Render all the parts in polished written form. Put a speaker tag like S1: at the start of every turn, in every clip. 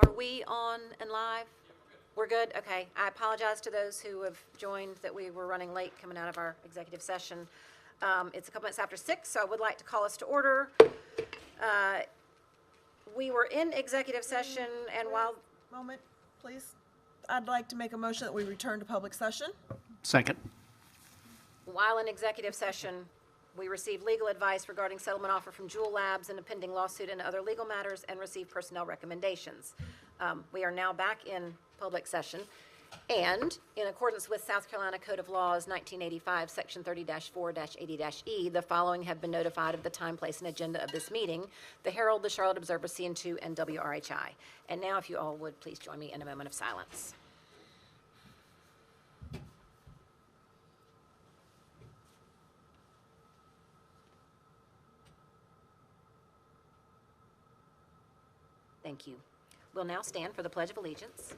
S1: Are we on and live? We're good? Okay. I apologize to those who have joined that we were running late coming out of our executive session. It's a couple minutes after 6, so I would like to call us to order. We were in executive session, and while...
S2: Moment, please. I'd like to make a motion that we return to public session.
S3: Second.
S1: While in executive session, we received legal advice regarding settlement offer from Jewel Labs and a pending lawsuit and other legal matters, and received personnel recommendations. We are now back in public session, and in accordance with South Carolina Code of Laws 1985, Section 30-4-80-E, the following have been notified of the time, place, and agenda of this meeting: the Herald, the Charlotte Observer, CN2, and WRHI. And now, if you all would please join me in a moment of silence. Thank you. We'll now stand for the Pledge of Allegiance.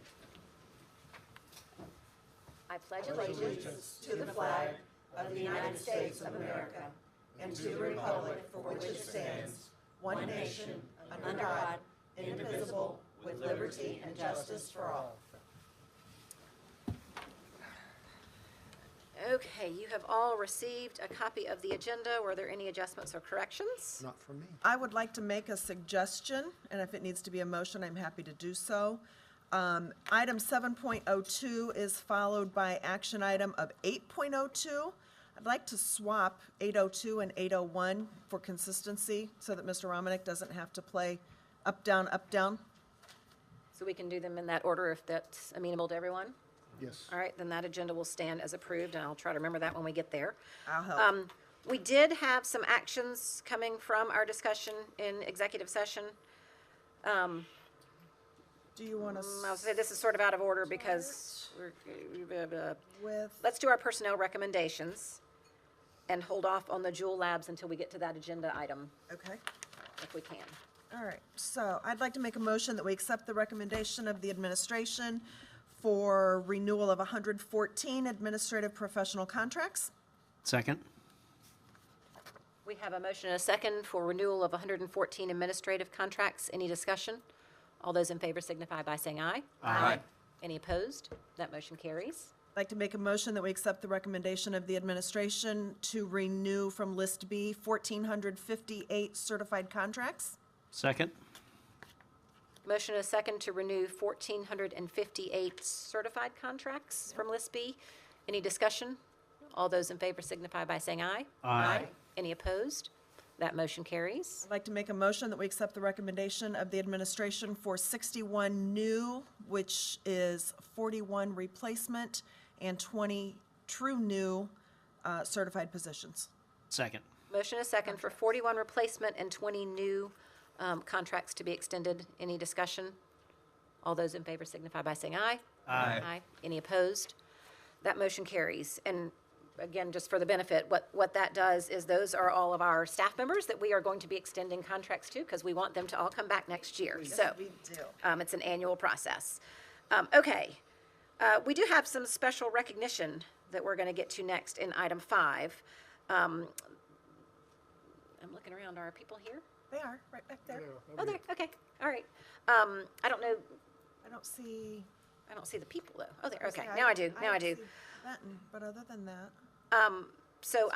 S1: I pledge allegiance
S4: to the flag of the United States of America and to the republic for which it stands, one nation, under God, indivisible, with liberty and justice for all.
S1: Okay, you have all received a copy of the agenda. Were there any adjustments or corrections?
S3: Not from me.
S2: I would like to make a suggestion, and if it needs to be a motion, I'm happy to do so. Item 7.02 is followed by action item of 8.02. I'd like to swap 802 and 801 for consistency so that Mr. Romanek doesn't have to play up, down, up, down.
S1: So we can do them in that order if that's amenable to everyone?
S3: Yes.
S1: All right, then that agenda will stand as approved, and I'll try to remember that when we get there.
S2: I'll help.
S1: We did have some actions coming from our discussion in executive session.
S2: Do you want to
S1: I'll say this is sort of out of order because
S2: with,
S1: let's do our personnel recommendations and hold off on the Jewel Labs until we get to that agenda item,
S2: okay.
S1: if we can.
S2: All right, so I'd like to make a motion that we accept the recommendation of the administration for renewal of 114 administrative professional contracts.
S3: Second.
S1: We have a motion and a second for renewal of 114 administrative contracts. Any discussion? All those in favor signify by saying aye.
S3: Aye.
S1: Any opposed? That motion carries.
S2: I'd like to make a motion that we accept the recommendation of the administration to renew from List B 1,458 certified contracts.
S3: Second.
S1: Motion and a second to renew 1,458 certified contracts from List B. Any discussion? All those in favor signify by saying aye.
S3: Aye.
S1: Any opposed? That motion carries.
S2: I'd like to make a motion that we accept the recommendation of the administration for 61 new, which is 41 replacement and 20 true new certified positions.
S3: Second.
S1: Motion and a second for 41 replacement and 20 new contracts to be extended. Any discussion? All those in favor signify by saying aye.
S3: Aye.
S1: Any opposed? That motion carries. And again, just for the benefit, what that does is those are all of our staff members that we are going to be extending contracts to because we want them to all come back next year. So
S2: we do.
S1: it's an annual process. Okay. We do have some special recognition that we're going to get to next in item 5. I'm looking around. Are people here?
S2: They are, right back there.
S1: Oh, there. Okay. All right. I don't know.
S2: I don't see.
S1: I don't see the people though. Oh, there. Okay.
S2: Yeah,
S1: Now I do. Now I
S2: don't
S1: do.
S2: see Benton, but other than that,
S1: So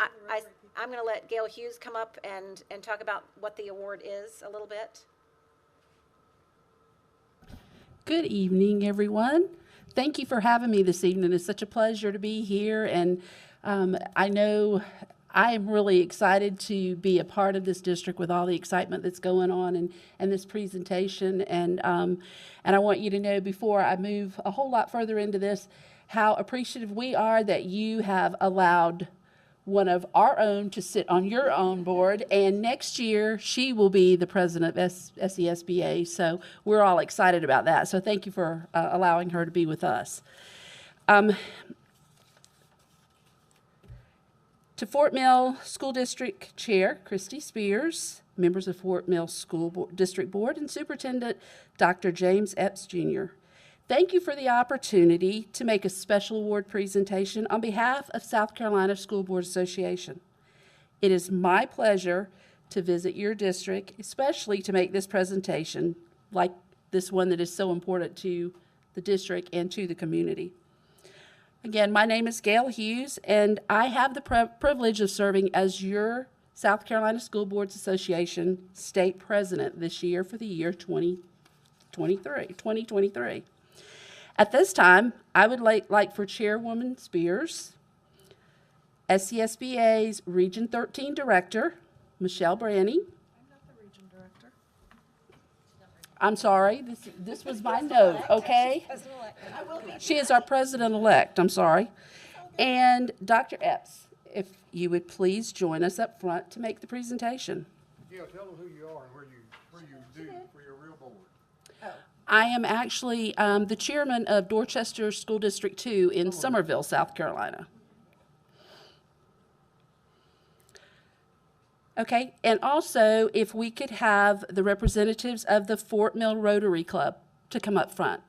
S1: I'm going to let Gail Hughes come up and talk about what the award is a little bit.
S5: Good evening, everyone. Thank you for having me this evening. It's such a pleasure to be here, and I know I am really excited to be a part of this district with all the excitement that's going on and this presentation. And I want you to know before I move a whole lot further into this, how appreciative we are that you have allowed one of our own to sit on your own board, and next year she will be the president of SESBA. So we're all excited about that. So thank you for allowing her to be with us. To Fort Mill School District Chair Christy Spears, members of Fort Mill School District Board, and Superintendent Dr. James Epps Jr. Thank you for the opportunity to make a special award presentation on behalf of South Carolina School Board Association. It is my pleasure to visit your district, especially to make this presentation like this one that is so important to the district and to the community. Again, my name is Gail Hughes, and I have the privilege of serving as your South Carolina School Boards Association state president this year for the year 2023. At this time, I would like for Chairwoman Spears, SCSBA's Region 13 Director, Michelle Branny.
S2: I'm not the region director.
S5: I'm sorry, this was my note, okay? She is our president-elect, I'm sorry. And Dr. Epps, if you would please join us up front to make the presentation.
S6: Gail, tell them who you are and where you do for your real board.
S5: I am actually the chairman of Dorchester School District 2 in Summerville, South Carolina. Okay, and also if we could have the representatives of the Fort Mill Rotary Club to come up front.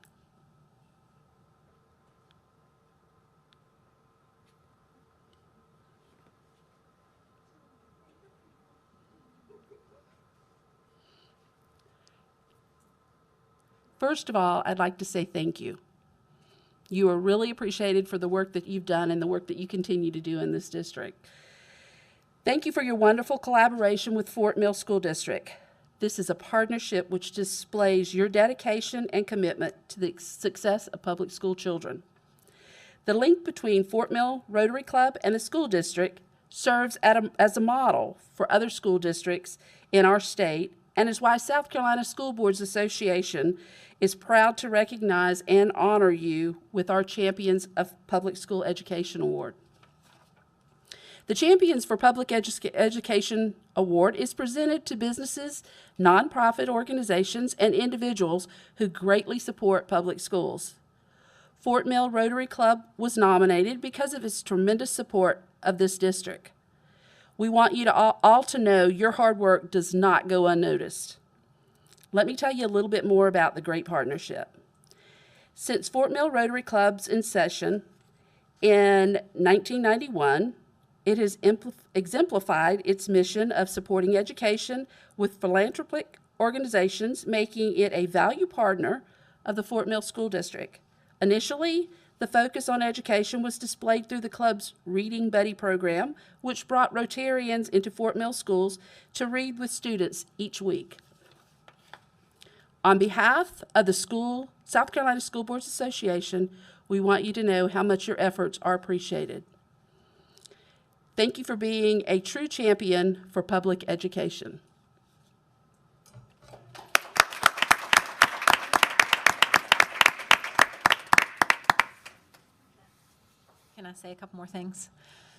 S5: First of all, I'd like to say thank you. You are really appreciated for the work that you've done and the work that you continue to do in this district. Thank you for your wonderful collaboration with Fort Mill School District. This is a partnership which displays your dedication and commitment to the success of public school children. The link between Fort Mill Rotary Club and the school district serves as a model for other school districts in our state, and is why South Carolina School Boards Association is proud to recognize and honor you with our Champions of Public School Education Award. The Champions for Public Education Award is presented to businesses, nonprofit organizations, and individuals who greatly support public schools. Fort Mill Rotary Club was nominated because of its tremendous support of this district. We want you to all to know your hard work does not go unnoticed. Let me tell you a little bit more about the great partnership. Since Fort Mill Rotary Club's inception in 1991, it has exemplified its mission of supporting education with philanthropic organizations, making it a value partner of the Fort Mill School District. Initially, the focus on education was displayed through the club's Reading Buddy program, which brought Rotarians into Fort Mill schools to read with students each week. On behalf of the South Carolina School Boards Association, we want you to know how much your efforts are appreciated. Thank you for being a true champion for public education.
S1: Can I say a couple more things?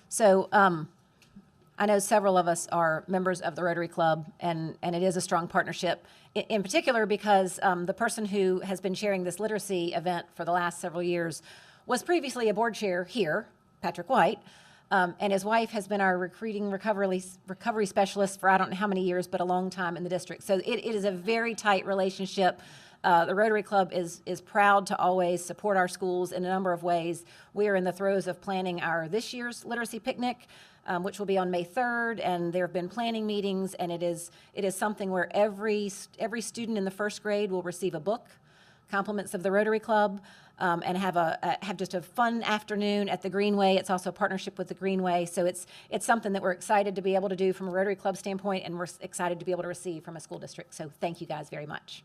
S1: So I know several of us are members of the Rotary Club, and it is a strong partnership, in particular because the person who has been chairing this literacy event for the last several years was previously a board chair here, Patrick White, and his wife has been our recruiting recovery specialist for I don't know how many years, but a long time in the district. So it is a very tight relationship. The Rotary Club is proud to always support our schools in a number of ways. We are in the throes of planning this year's literacy picnic, which will be on May 3rd, and there have been planning meetings, and it is something where every student in the first grade will receive a book, compliments of the Rotary Club, and have just a fun afternoon at the Greenway. It's also a partnership with the Greenway, so it's something that we're excited to be able to do from a Rotary Club standpoint, and we're excited to be able to receive from a school district. So thank you guys very much.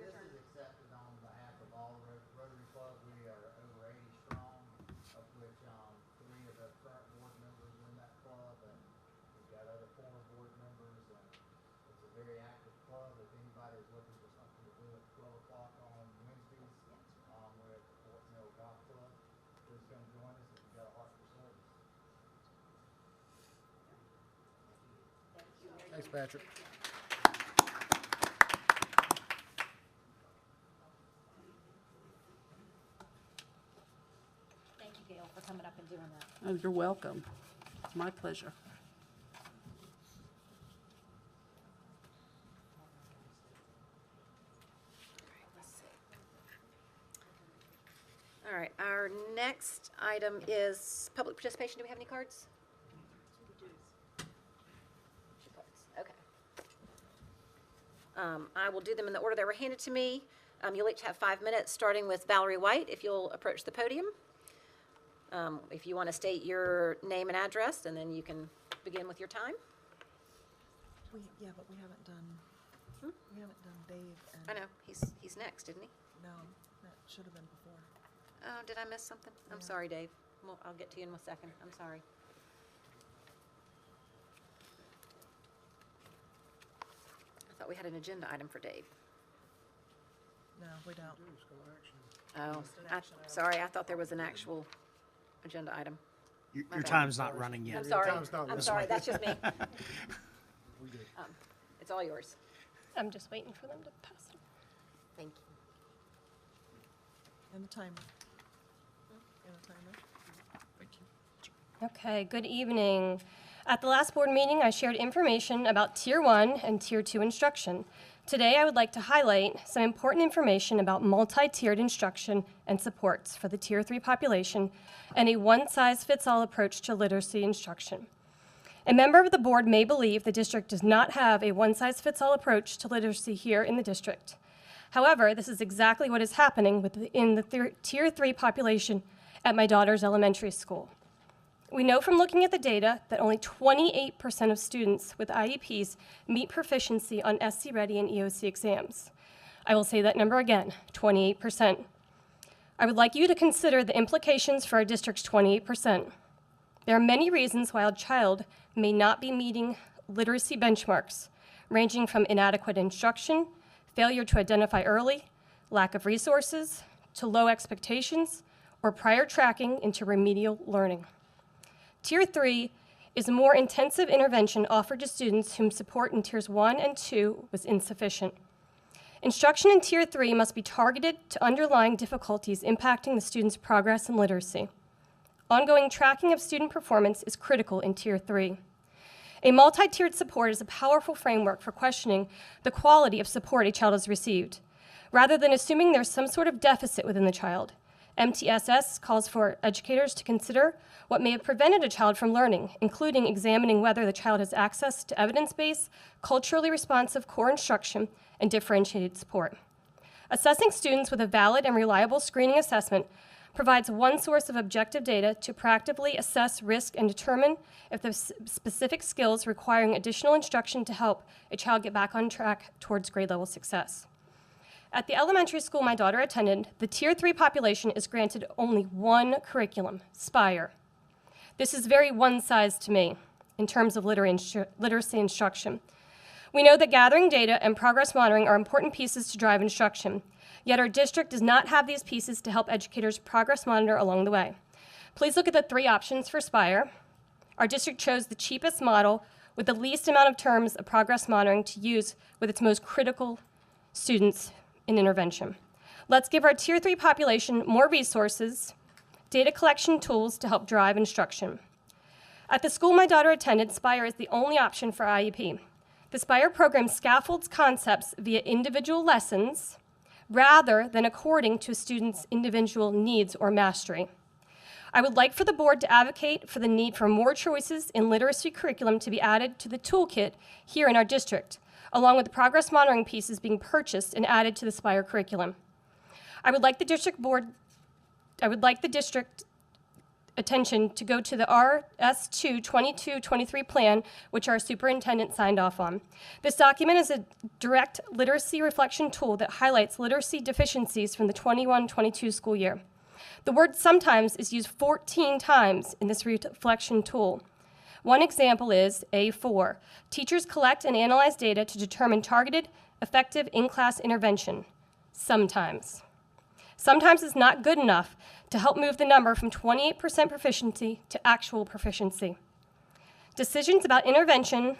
S6: This is accepted on behalf of all Rotary Club. We are over 80 strong, of which 3 of the current board members are in that club, and we've got other former board members, and it's a very active club. If anybody is looking for something to do at 12 o'clock on Wednesdays, we're at the Fort Mill Golf Club. Please come join us if you've got a heart for service. Thanks, Patrick.
S1: Thank you, Gail, for coming up and doing that.
S5: Oh, you're welcome. It's my pleasure.
S1: All right, our next item is public participation. Do we have any cards? Okay. I will do them in the order they were handed to me. You'll each have 5 minutes, starting with Valerie White, if you'll approach the podium. If you want to state your name and address, and then you can begin with your time.
S2: Yeah, but we haven't done, we haven't done Dave and.
S1: I know, he's next, isn't he?
S2: No, that should have been before.
S1: Oh, did I miss something? I'm sorry, Dave. Well, I'll get to you in a second. I'm sorry. I thought we had an agenda item for Dave.
S2: No, we don't.
S1: Oh,
S2: Just an action item.
S1: sorry, I thought there was an actual agenda item.
S3: Your
S1: bad.
S3: time's not running yet.
S1: I'm sorry. I'm sorry, that's just me. It's all yours.
S7: I'm just waiting for them to pass it.
S1: Thank you.
S2: And the timer. And the timer.
S7: Okay, good evening. At the last board meeting, I shared information about Tier 1 and Tier 2 instruction. Today, I would like to highlight some important information about multi-tiered instruction and supports for the Tier 3 population and a one-size-fits-all approach to literacy instruction. A member of the board may believe the district does not have a one-size-fits-all approach to literacy here in the district. However, this is exactly what is happening within the Tier 3 population at my daughter's elementary school. We know from looking at the data that only 28% of students with IEPs meet proficiency on SC Ready and EOC exams. I will say that number again, 28%. I would like you to consider the implications for our district's 28%. There are many reasons why a child may not be meeting literacy benchmarks, ranging from inadequate instruction, failure to identify early, lack of resources, to low expectations, or prior tracking into remedial learning. Tier 3 is a more intensive intervention offered to students whom support in Tiers 1 and 2 was insufficient. Instruction in Tier 3 must be targeted to underlying difficulties impacting the student's progress in literacy. Ongoing tracking of student performance is critical in Tier 3. A multi-tiered support is a powerful framework for questioning the quality of support a child has received, rather than assuming there's some sort of deficit within the child. MTSS calls for educators to consider what may have prevented a child from learning, including examining whether the child has access to evidence-based, culturally responsive core instruction and differentiated support. Assessing students with a valid and reliable screening assessment provides one source of objective data to proactively assess risk and determine if the specific skills requiring additional instruction to help a child get back on track towards grade level success. At the elementary school my daughter attended, the Tier 3 population is granted only one curriculum, SPIRE. This is very one-size to me in terms of literacy instruction. We know that gathering data and progress monitoring are important pieces to drive instruction, yet our district does not have these pieces to help educators progress monitor along the way. Please look at the 3 options for SPIRE. Our district chose the cheapest model with the least amount of terms of progress monitoring to use with its most critical students in intervention. Let's give our Tier 3 population more resources, data collection tools to help drive instruction. At the school my daughter attended, SPIRE is the only option for IEP. The SPIRE program scaffolds concepts via individual lessons rather than according to a student's individual needs or mastery. I would like for the board to advocate for the need for more choices in literacy curriculum to be added to the toolkit here in our district, along with the progress monitoring pieces being purchased and added to the SPIRE curriculum. I would like the district attention to go to the RS2 22-23 plan, which our superintendent signed off on. This document is a direct literacy reflection tool that highlights literacy deficiencies from the 21-22 school year. The word sometimes is used 14 times in this reflection tool. One example is A4. Teachers collect and analyze data to determine targeted, effective in-class intervention. Sometimes. Sometimes is not good enough to help move the number from 28% proficiency to actual proficiency. Decisions about intervention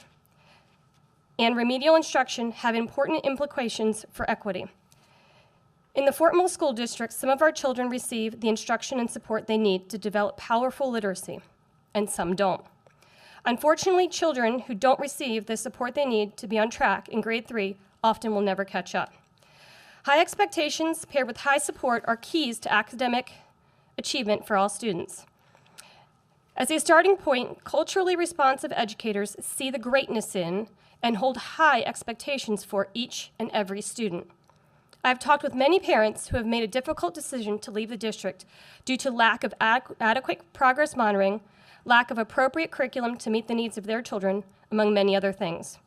S7: and remedial instruction have important implications for equity. In the Fort Mill School District, some of our children receive the instruction and support they need to develop powerful literacy, and some don't. Unfortunately, children who don't receive the support they need to be on track in grade 3 often will never catch up. High expectations paired with high support are keys to academic achievement for all students. As a starting point, culturally responsive educators see the greatness in and hold high expectations for each and every student. I've talked with many parents who have made a difficult decision to leave the district due to lack of adequate progress monitoring, lack of appropriate curriculum to meet the needs of their children, among many other things.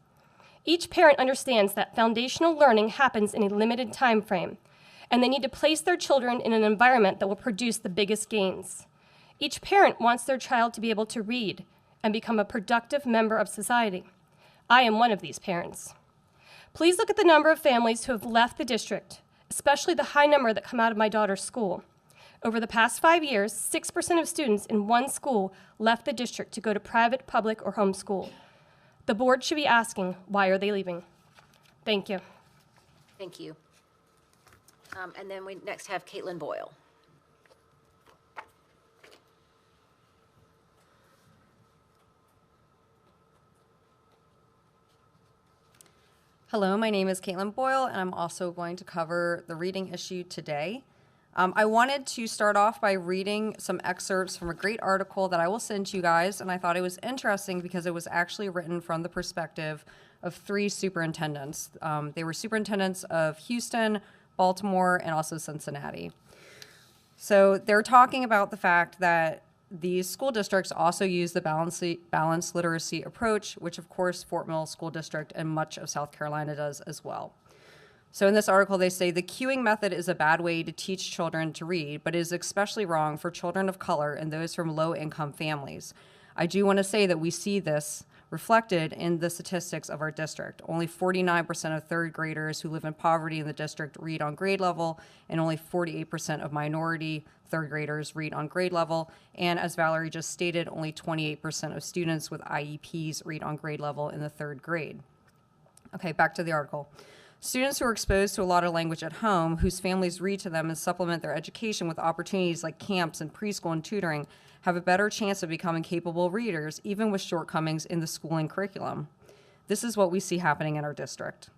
S7: Each parent understands that foundational learning happens in a limited time frame, and they need to place their children in an environment that will produce the biggest gains. Each parent wants their child to be able to read and become a productive member of society. I am one of these parents. Please look at the number of families who have left the district, especially the high number that come out of my daughter's school. Over the past 5 years, 6% of students in one school left the district to go to private, public, or homeschool. The board should be asking, why are they leaving? Thank you.
S1: Thank you. And then we next have Caitlin Boyle.
S8: Hello, my name is Caitlin Boyle, and I'm also going to cover the reading issue today. I wanted to start off by reading some excerpts from a great article that I will send to you guys, and I thought it was interesting because it was actually written from the perspective of 3 superintendents. They were superintendents of Houston, Baltimore, and also Cincinnati. So they're talking about the fact that these school districts also use the balanced literacy approach, which of course Fort Mill School District and much of South Carolina does as well. So in this article, they say the cueing method is a bad way to teach children to read, but is especially wrong for children of color and those from low-income families. I do want to say that we see this reflected in the statistics of our district. Only 49% of third graders who live in poverty in the district read on grade level, and only 48% of minority third graders read on grade level. And as Valerie just stated, only 28% of students with IEPs read on grade level in the 3rd grade. Okay, back to the article. Students who are exposed to a lot of language at home, whose families read to them and supplement their education with opportunities like camps and preschool and tutoring, have a better chance of becoming capable readers, even with shortcomings in the schooling curriculum. This is what we see happening in our district.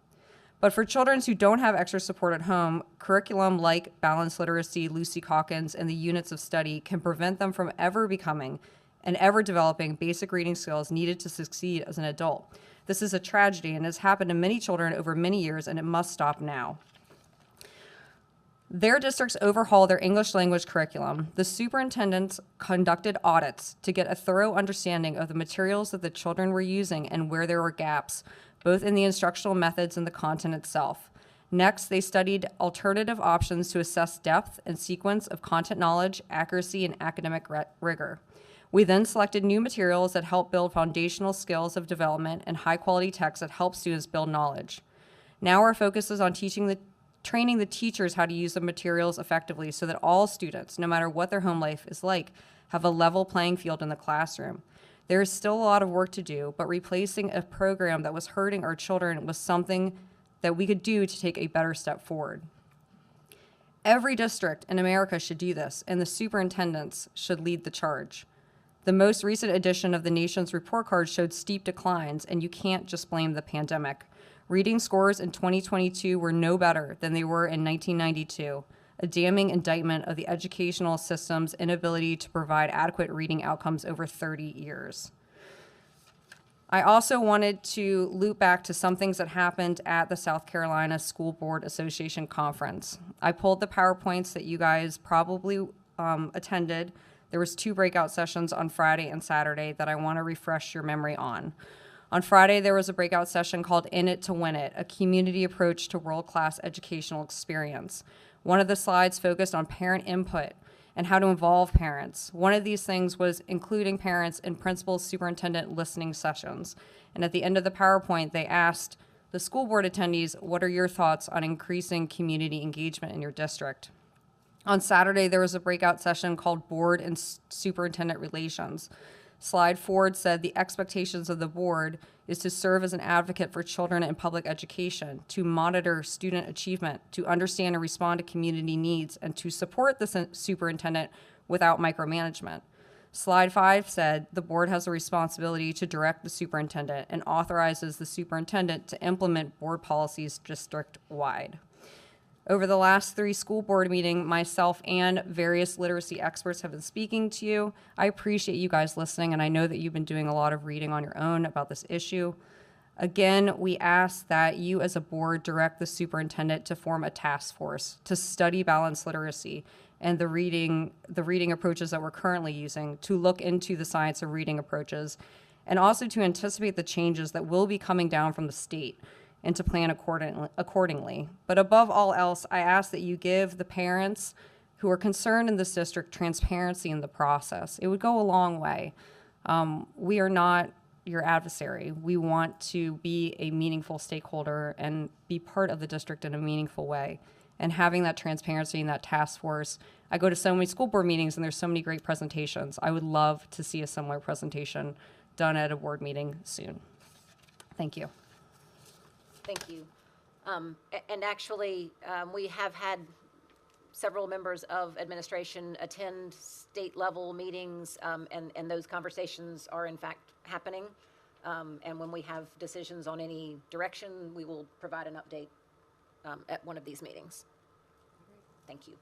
S8: But for children who don't have extra support at home, curriculum like balanced literacy, Lucy Calkins, and the units of study can prevent them from ever becoming and ever developing basic reading skills needed to succeed as an adult. This is a tragedy and has happened to many children over many years, and it must stop now. Their districts overhaul their English language curriculum. The superintendents conducted audits to get a thorough understanding of the materials that the children were using and where there were gaps, both in the instructional methods and the content itself. Next, they studied alternative options to assess depth and sequence of content knowledge, accuracy, and academic rigor. We then selected new materials that help build foundational skills of development and high-quality texts that help students build knowledge. Now our focus is on training the teachers how to use the materials effectively so that all students, no matter what their home life is like, have a level playing field in the classroom. There is still a lot of work to do, but replacing a program that was hurting our children was something that we could do to take a better step forward. Every district in America should do this, and the superintendents should lead the charge. The most recent edition of the nation's report card showed steep declines, and you can't just blame the pandemic. Reading scores in 2022 were no better than they were in 1992, a damning indictment of the educational system's inability to provide adequate reading outcomes over 30 years. I also wanted to loop back to some things that happened at the South Carolina School Board Association conference. I pulled the PowerPoints that you guys probably attended. There was 2 breakout sessions on Friday and Saturday that I want to refresh your memory on. On Friday, there was a breakout session called In It to Win It, a community approach to world-class educational experience. One of the slides focused on parent input and how to involve parents. One of these things was including parents in principal superintendent listening sessions. And at the end of the PowerPoint, they asked the school board attendees, what are your thoughts on increasing community engagement in your district? On Saturday, there was a breakout session called Board and Superintendent Relations. Slide forward said the expectations of the board is to serve as an advocate for children in public education, to monitor student achievement, to understand and respond to community needs, and to support the superintendent without micromanagement. Slide 5 said the board has a responsibility to direct the superintendent and authorizes the superintendent to implement board policies district-wide. Over the last 3 school board meetings, myself and various literacy experts have been speaking to you. I appreciate you guys listening, and I know that you've been doing a lot of reading on your own about this issue. Again, we ask that you as a board direct the superintendent to form a task force to study balanced literacy and the reading approaches that we're currently using, to look into the science of reading approaches, and also to anticipate the changes that will be coming down from the state and to plan accordingly. But above all else, I ask that you give the parents who are concerned in this district transparency in the process. It would go a long way. We are not your adversary. We want to be a meaningful stakeholder and be part of the district in a meaningful way. And having that transparency and that task force, I go to so many school board meetings and there's so many great presentations. I would love to see a similar presentation done at a board meeting soon. Thank you.
S1: Thank you. And actually, we have had several members of administration attend state-level meetings, and those conversations are in fact happening. And when we have decisions on any direction, we will provide an update at one of these meetings. Thank you.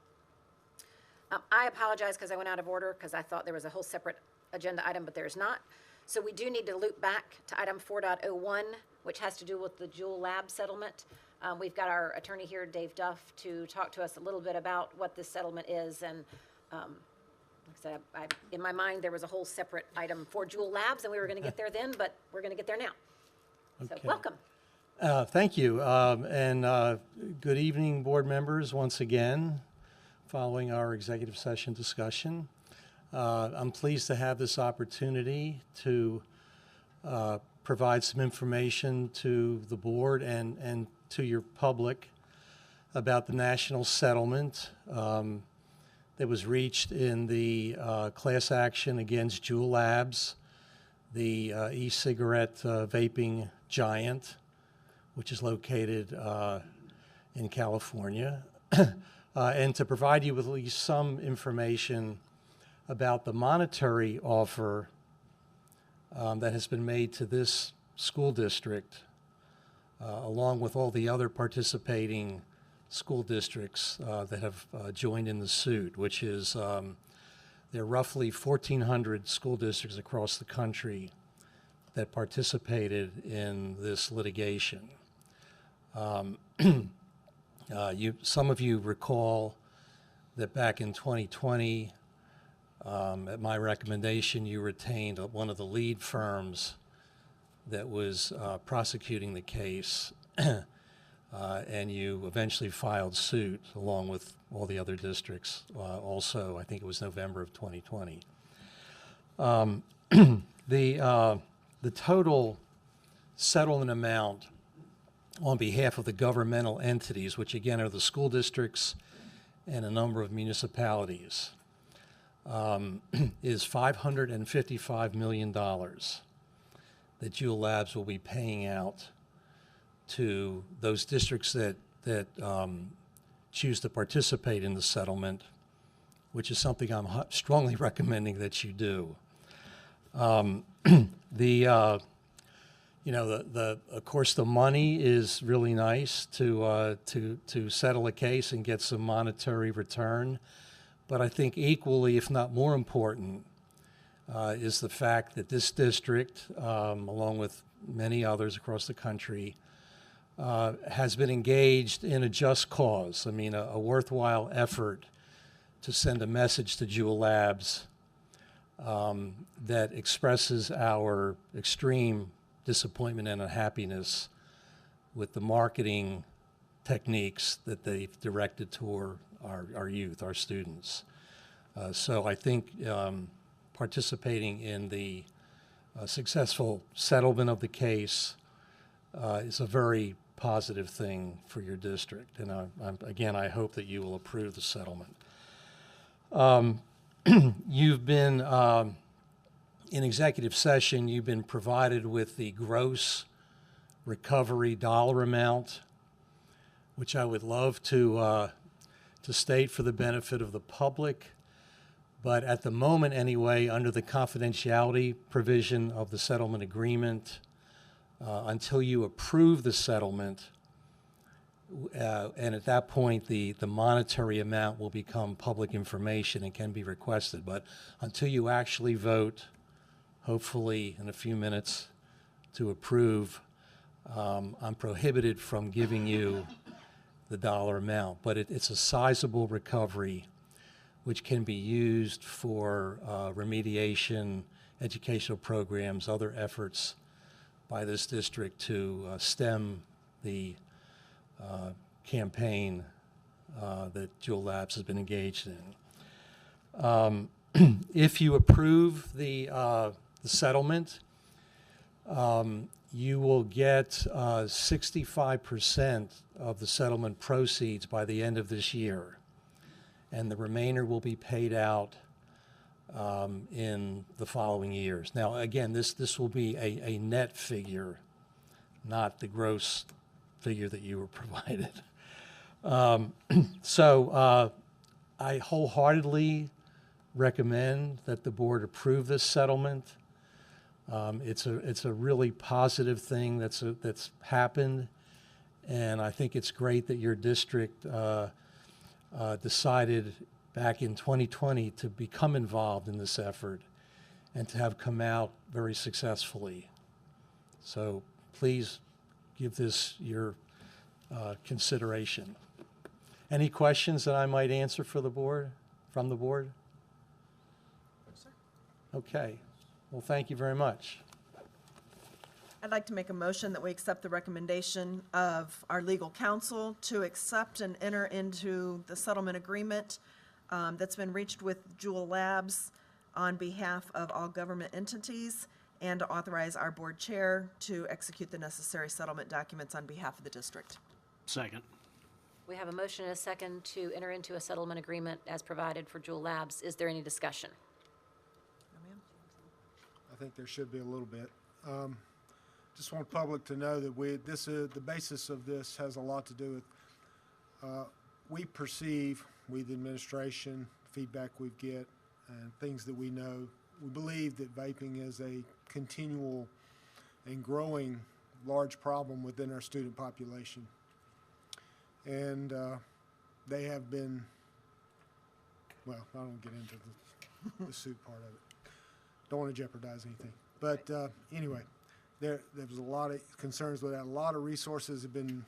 S1: I apologize because I went out of order because I thought there was a whole separate agenda item, but there is not. So we do need to loop back to item 4.01, which has to do with the Jewel Lab settlement. We've got our attorney here, Dave Duff, to talk to us a little bit about what this settlement is. And like I said, in my mind, there was a whole separate item for Jewel Labs, and we were going to get there then, but we're going to get there now. So
S9: Okay.
S1: welcome.
S9: Thank you, and good evening, board members, once again, following our executive session discussion. I'm pleased to have this opportunity to provide some information to the board and to your public about the national settlement that was reached in the class action against Jewel Labs, the e-cigarette vaping giant, which is located in California, and to provide you with at least some information about the monetary offer that has been made to this school district, along with all the other participating school districts that have joined in the suit, which is there are roughly 1,400 school districts across the country that participated in this litigation. Some of you recall that back in 2020, at my recommendation, you retained one of the lead firms that was prosecuting the case, and you eventually filed suit along with all the other districts. Also, I think it was November of 2020. The total settlement amount on behalf of the governmental entities, which again are the school districts and a number of municipalities, is $555 million that Jewel Labs will be paying out to those districts that choose to participate in the settlement, which is something I'm strongly recommending that you do. Of course, the money is really nice to settle a case and get some monetary return. But I think equally, if not more important, is the fact that this district, along with many others across the country, has been engaged in a just cause. I mean, a worthwhile effort to send a message to Jewel Labs that expresses our extreme disappointment and unhappiness with the marketing techniques that they've directed toward our youth, our students. So I think participating in the successful settlement of the case is a very positive thing for your district. And again, I hope that you will approve the settlement. You've been, in executive session, you've been provided with the gross recovery dollar amount, which I would love to state for the benefit of the public. But at the moment anyway, under the confidentiality provision of the settlement agreement, until you approve the settlement, And at that point, the monetary amount will become public information and can be requested. But until you actually vote, hopefully in a few minutes, to approve, I'm prohibited from giving you the dollar amount. But it's a sizable recovery which can be used for remediation, educational programs, other efforts by this district to stem the campaign that Jewel Labs has been engaged in. If you approve the settlement, you will get 65% of the settlement proceeds by the end of this year, and the remainder will be paid out in the following years. Now, again, this will be a net figure, not the gross figure that you were provided. So I wholeheartedly recommend that the board approve this settlement. It's a really positive thing that's happened, and I think it's great that your district decided back in 2020 to become involved in this effort and to have come out very successfully. So please give this your consideration. Any questions that I might answer for the board, from the board? Okay. Well, thank you very much.
S2: I'd like to make a motion that we accept the recommendation of our legal counsel to accept and enter into the settlement agreement that's been reached with Jewel Labs on behalf of all government entities, and to authorize our board chair to execute the necessary settlement documents on behalf of the district.
S3: Second.
S1: We have a motion and a second to enter into a settlement agreement as provided for Jewel Labs. Is there any discussion?
S10: I think there should be a little bit. Just want the public to know that the basis of this has a lot to do with, we perceive, we the administration, feedback we get, and things that we know, we believe that vaping is a continual and growing large problem within our student population. And they have been, well, I don't get into the suit part of it. Don't want to jeopardize anything. But anyway, there was a lot of concerns with that. A lot of resources have been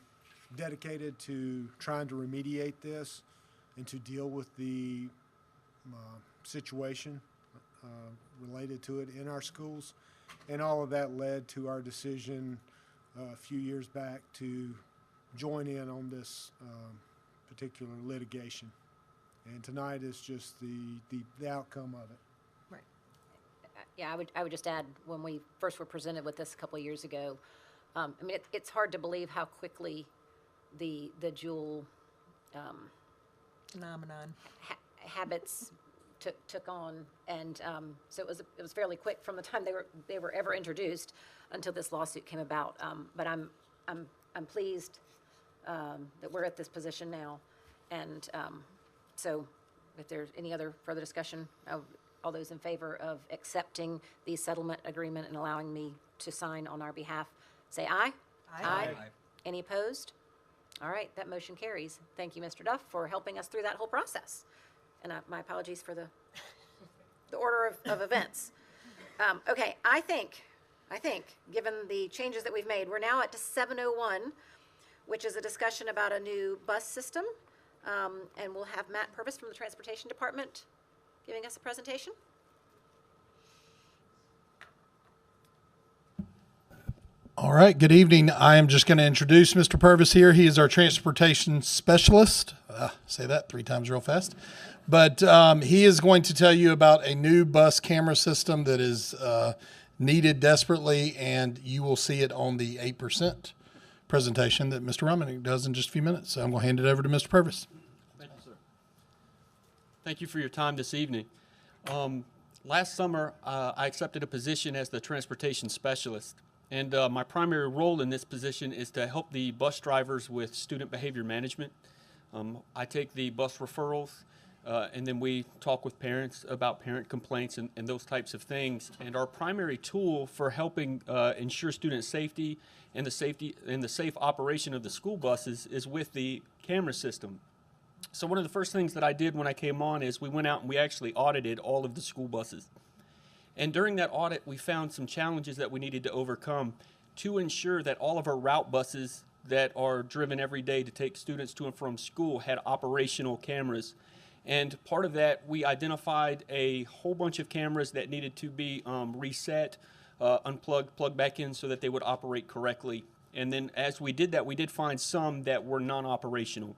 S10: dedicated to trying to remediate this and to deal with the situation related to it in our schools. And all of that led to our decision a few years back to join in on this particular litigation. And tonight is just the outcome of it.
S1: Yeah, I would just add, when we first were presented with this a couple of years ago, I mean, it's hard to believe how quickly the Jewel
S2: Phenomenon.
S1: habits took on, and so it was fairly quick from the time they were ever introduced until this lawsuit came about. But I'm pleased that we're at this position now, and so if there's any other further discussion, all those in favor of accepting the settlement agreement and allowing me to sign on our behalf, say aye. Aye. Any opposed? All right, that motion carries. Thank you, Mr. Duff, for helping us through that whole process. And my apologies for the order of events. Okay, I think, given the changes that we've made, we're now at 7:01, which is a discussion about a new bus system. And we'll have Matt Purvis from the Transportation Department giving us a presentation.
S11: All right, good evening. I am just going to introduce Mr. Purvis here. He is our transportation specialist. Say that 3 times real fast. But he is going to tell you about a new bus camera system that is needed desperately, and you will see it on the 8% presentation that Mr. Romanek does in just a few minutes. So I'm going to hand it over to Mr. Purvis.
S12: Thank you, sir. Thank you for your time this evening. Last summer, I accepted a position as the transportation specialist, and my primary role in this position is to help the bus drivers with student behavior management. I take the bus referrals, And then we talk with parents about parent complaints and those types of things. And our primary tool for helping ensure student safety and the safe operation of the school buses is with the camera system. So one of the first things that I did when I came on is we went out and we actually audited all of the school buses. And during that audit, we found some challenges that we needed to overcome to ensure that all of our route buses that are driven every day to take students to and from school had operational cameras. And part of that, we identified a whole bunch of cameras that needed to be reset, unplugged, plugged back in so that they would operate correctly. And then as we did that, we did find some that were non-operational.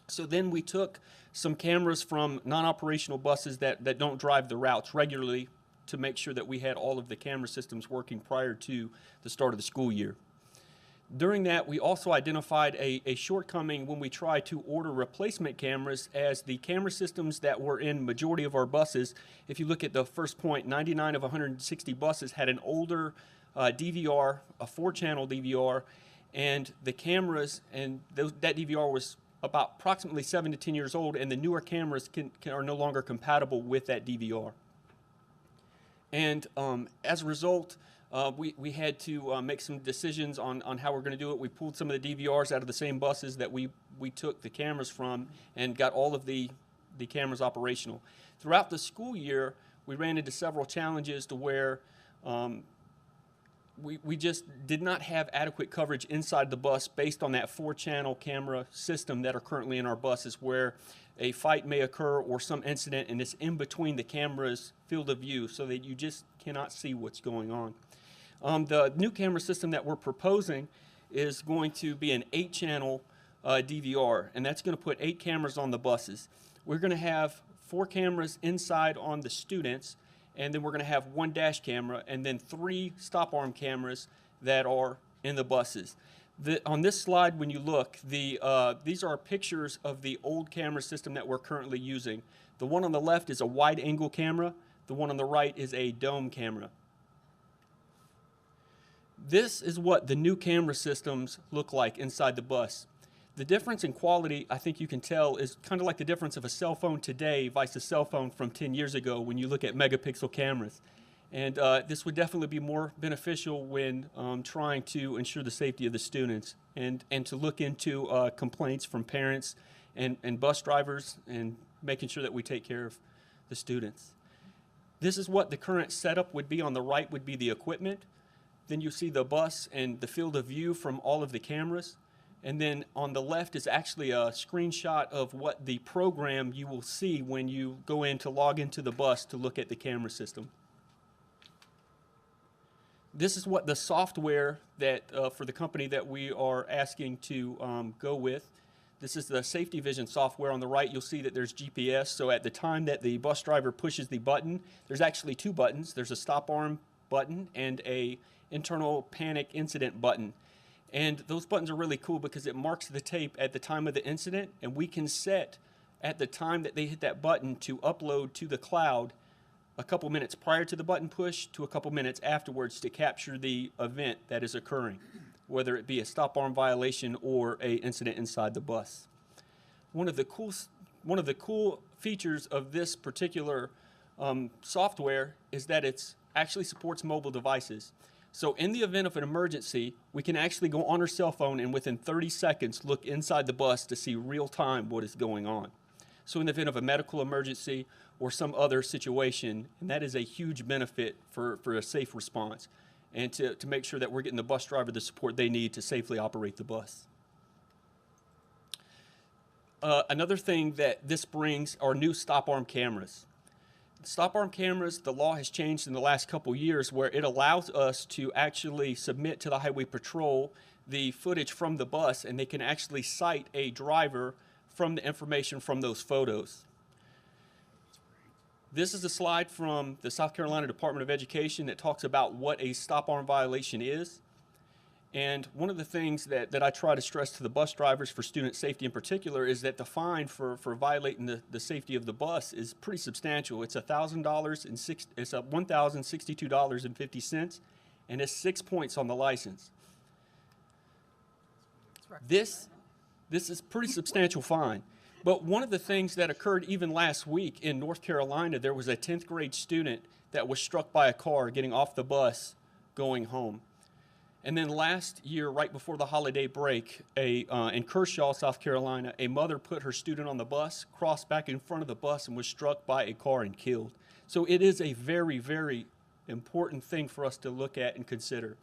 S12: So then we took some cameras from non-operational buses that don't drive the routes regularly to make sure that we had all of the camera systems working prior to the start of the school year. During that, we also identified a shortcoming when we tried to order replacement cameras, as the camera systems that were in majority of our buses, if you look at the first point, 99 of 160 buses had an older DVR, a 4-channel DVR, and the cameras, and that DVR was about approximately 7 to 10 years old, and the newer cameras are no longer compatible with that DVR. And as a result, we had to make some decisions on how we're going to do it. We pulled some of the DVRs out of the same buses that we took the cameras from and got all of the cameras operational. Throughout the school year, we ran into several challenges to where we just did not have adequate coverage inside the bus based on that 4-channel camera system that are currently in our buses, where a fight may occur or some incident and it's in between the camera's field of view so that you just cannot see what's going on. The new camera system that we're proposing is going to be an 8-channel DVR, and that's going to put 8 cameras on the buses. We're going to have 4 cameras inside on the students, and then we're going to have 1 dash camera, and then 3 stop arm cameras that are in the buses. On this slide, when you look, these are pictures of the old camera system that we're currently using. The one on the left is a wide-angle camera. The one on the right is a dome camera. This is what the new camera systems look like inside the bus. The difference in quality, I think you can tell, is kind of like the difference of a cell phone today versus a cell phone from 10 years ago when you look at megapixel cameras. And this would definitely be more beneficial when trying to ensure the safety of the students and to look into complaints from parents and bus drivers and making sure that we take care of the students. This is what the current setup would be. On the right would be the equipment. Then you see the bus and the field of view from all of the cameras. And then on the left is actually a screenshot of what the program you will see when you go in to log into the bus to look at the camera system. This is what the software that for the company that we are asking to go with. This is the Safety Vision software. On the right, you'll see that there's GPS. So at the time that the bus driver pushes the button, there's actually 2 buttons. There's a stop arm button and a internal panic incident button. And those buttons are really cool because it marks the tape at the time of the incident, and we can set at the time that they hit that button to upload to the cloud a couple minutes prior to the button push to a couple minutes afterwards to capture the event that is occurring, whether it be a stop arm violation or an incident inside the bus. One of the cool features of this particular software is that it actually supports mobile devices. So in the event of an emergency, we can actually go on our cell phone and within 30 seconds look inside the bus to see real time what is going on. So in the event of a medical emergency or some other situation, and that is a huge benefit for a safe response and to make sure that we're getting the bus driver the support they need to safely operate the bus. Another thing that this brings are new stop arm cameras. Stop arm cameras, the law has changed in the last couple years where it allows us to actually submit to the Highway Patrol the footage from the bus, and they can actually cite a driver from the information from those photos. This is a slide from the South Carolina Department of Education that talks about what a stop arm violation is. And one of the things that I try to stress to the bus drivers for student safety in particular is that the fine for violating the safety of the bus is pretty substantial. It's $1,000 it's $1,062.50, and it's 6 points on the license. This is pretty substantial fine. But one of the things that occurred even last week in North Carolina, there was a 10th grade student that was struck by a car getting off the bus going home. And then last year, right before the holiday break, in Kershaw, South Carolina, a mother put her student on the bus, crossed back in front of the bus, and was struck by a car and killed. So it is a very, very important thing for us to look at and consider.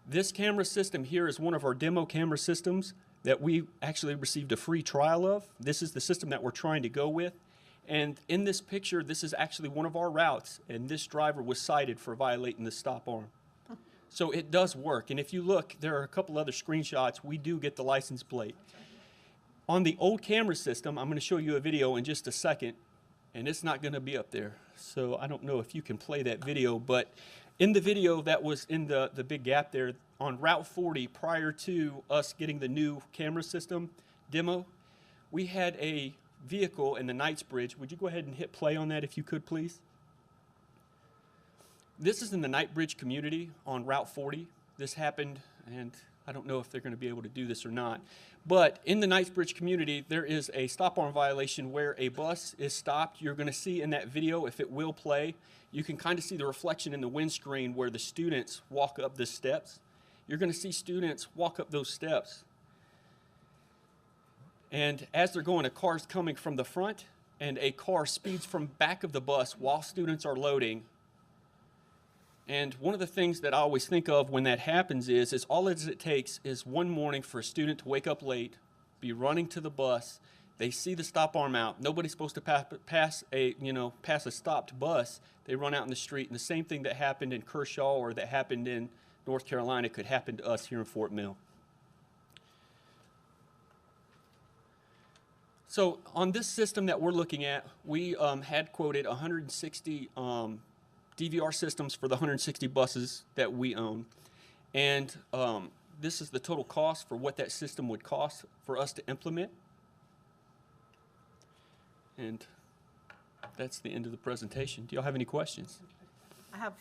S12: This camera system here is one of our demo camera systems that we actually received a free trial of. This is the system that we're trying to go with. And in this picture, this is actually one of our routes, and this driver was cited for violating the stop arm. So it does work. And if you look, there are a couple other screenshots. We do get the license plate. On the old camera system, I'm going to show you a video in just a second, and it's not going to be up there. So I don't know if you can play that video, but in the video that was in the big gap there, on Route 40, prior to us getting the new camera system demo, we had a vehicle in the Knightsbridge. Would you go ahead and hit play on that if you could, please? This is in the Knightsbridge community on Route 40. This happened, and I don't know if they're going to be able to do this or not. But in the Knightsbridge community, there is a stop arm violation where a bus is stopped. You're going to see in that video, if it will play, you can kind of see the reflection in the windscreen where the students walk up the steps. You're going to see students walk up those steps. And as they're going, a car's coming from the front, and a car speeds from back of the bus while students are loading. And one of the things that I always think of when that happens is all it takes is one morning for a student to wake up late, be running to the bus, they see the stop arm out. Nobody's supposed to pass a stopped bus. They run out in the street, and the same thing that happened in Kershaw or that happened in North Carolina could happen to us here in Fort Mill. So on this system that we're looking at, we had quoted 160 DVR systems for the 160 buses that we own. And this is the total cost for what that system would cost for us to implement. And that's the end of the presentation. Do y'all have any questions?
S2: I have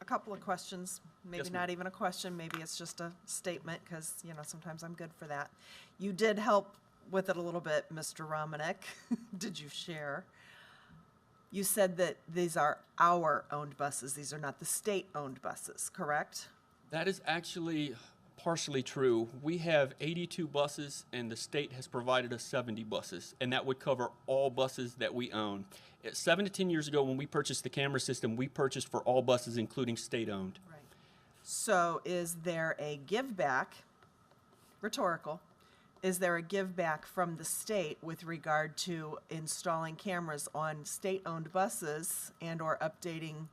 S2: a couple of questions, maybe
S12: Yes, ma'am.
S2: not even a question, maybe it's just a statement, because, sometimes I'm good for that. You did help with it a little bit, Mr. Romanek. Did you share? You said that these are our owned buses, these are not the state-owned buses, correct?
S12: That is actually partially true. We have 82 buses, and the state has provided us 70 buses, and that would cover all buses that we own. 7 to 10 years ago, when we purchased the camera system, we purchased for all buses, including state-owned.
S2: Right. So is there a give back, rhetorical, is there a give back from the state with regard to installing cameras on state-owned buses and or updating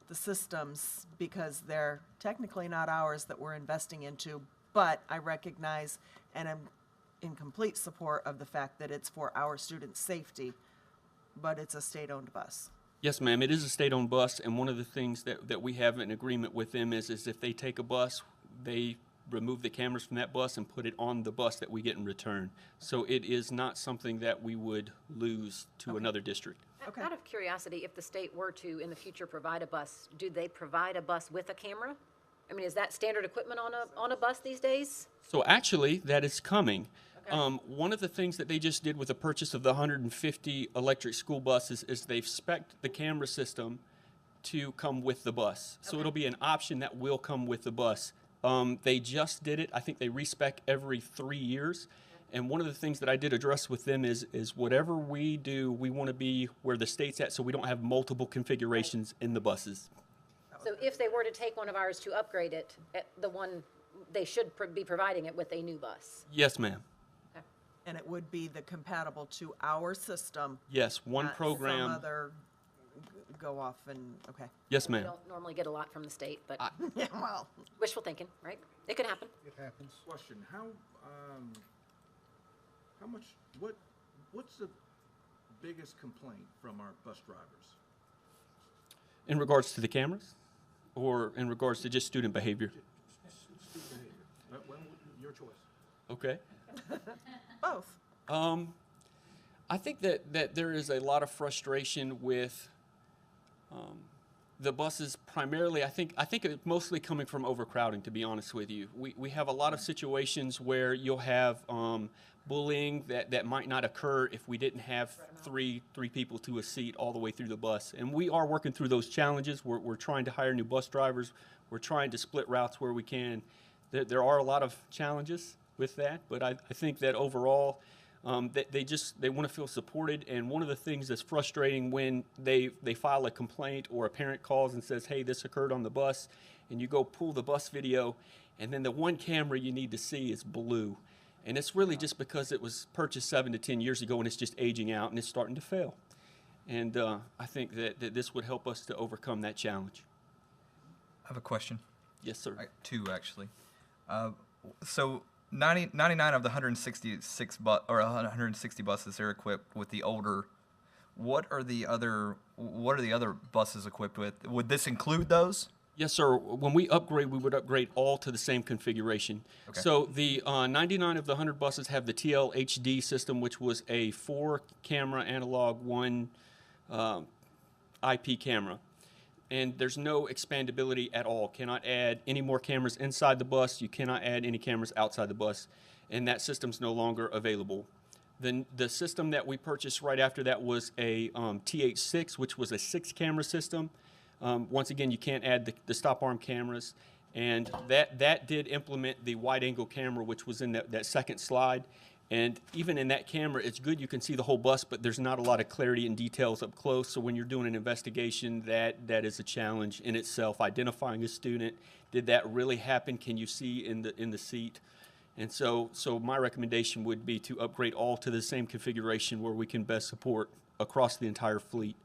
S2: the systems, because they're technically not ours that we're investing into, but I recognize and am in complete support of the fact that it's for our students' safety, but it's a state-owned bus.
S12: Yes, ma'am, it is a state-owned bus, and one of the things that we have in agreement with them is if they take a bus, they remove the cameras from that bus and put it on the bus that we get in return. So it is not something that we would lose to another district.
S2: Okay.
S1: Out of curiosity, if the state were to, in the future, provide a bus, do they provide a bus with a camera? I mean, is that standard equipment on a bus these days?
S12: So actually, that is coming. One of the things that they just did with the purchase of the 150 electric school buses is they've spec'd the camera system to come with the bus. So it'll be an option that will come with the bus. They just did it. I think they respec every 3 years. And one of the things that I did address with them is whatever we do, we want to be where the state's at so we don't have multiple configurations in the buses.
S1: So if they were to take one of ours to upgrade it, they should be providing it with a new bus.
S12: Yes, ma'am.
S2: And it would be the compatible to our system.
S12: Yes, one
S2: not
S12: program.
S2: Some other go off and, okay.
S12: Yes,
S1: We
S12: ma'am.
S1: don't normally get a lot from the state, but
S2: Yeah, well,
S1: wishful thinking, right? It could happen.
S10: It happens.
S13: Question, what's the biggest complaint from our bus drivers?
S12: In regards to the cameras or in regards to just student behavior?
S13: Student behavior. Well, your choice.
S12: Okay.
S2: both.
S12: I think that there is a lot of frustration with the buses primarily. I think it's mostly coming from overcrowding, to be honest with you. We have a lot of situations where you'll have bullying that might not occur if we didn't have three people to a seat all the way through the bus. And we are working through those challenges. We're trying to hire new bus drivers. We're trying to split routes where we can. There are a lot of challenges with that, but I think that overall, they want to feel supported. And one of the things that's frustrating when they file a complaint or a parent calls and says, hey, this occurred on the bus, and you go pull the bus video, and then the one camera you need to see is blue. And it's really just because it was purchased 7 to 10 years ago and it's just aging out and it's starting to fail. And I think that this would help us to overcome that challenge.
S14: I have a question.
S12: Yes, sir.
S14: Two, actually. So 99 of the 160 buses are equipped with the older. What are the other buses equipped with? Would this include those?
S12: Yes, sir. When we upgrade, we would upgrade all to the same configuration.
S14: Okay.
S12: So the 99 of the 100 buses have the TL HD system, which was a 4-camera analog, 1 IP camera. And there's no expandability at all. Cannot add any more cameras inside the bus. You cannot add any cameras outside the bus. And that system's no longer available. Then the system that we purchased right after that was a TH6, which was a 6-camera system. Once again, you can't add the stop arm cameras, and that did implement the wide-angle camera, which was in that second slide. And even in that camera, it's good you can see the whole bus, but there's not a lot of clarity and details up close. So when you're doing an investigation, that is a challenge in itself. Identifying a student, did that really happen? Can you see in the seat? And so my recommendation would be to upgrade all to the same configuration where we can best support across the entire fleet.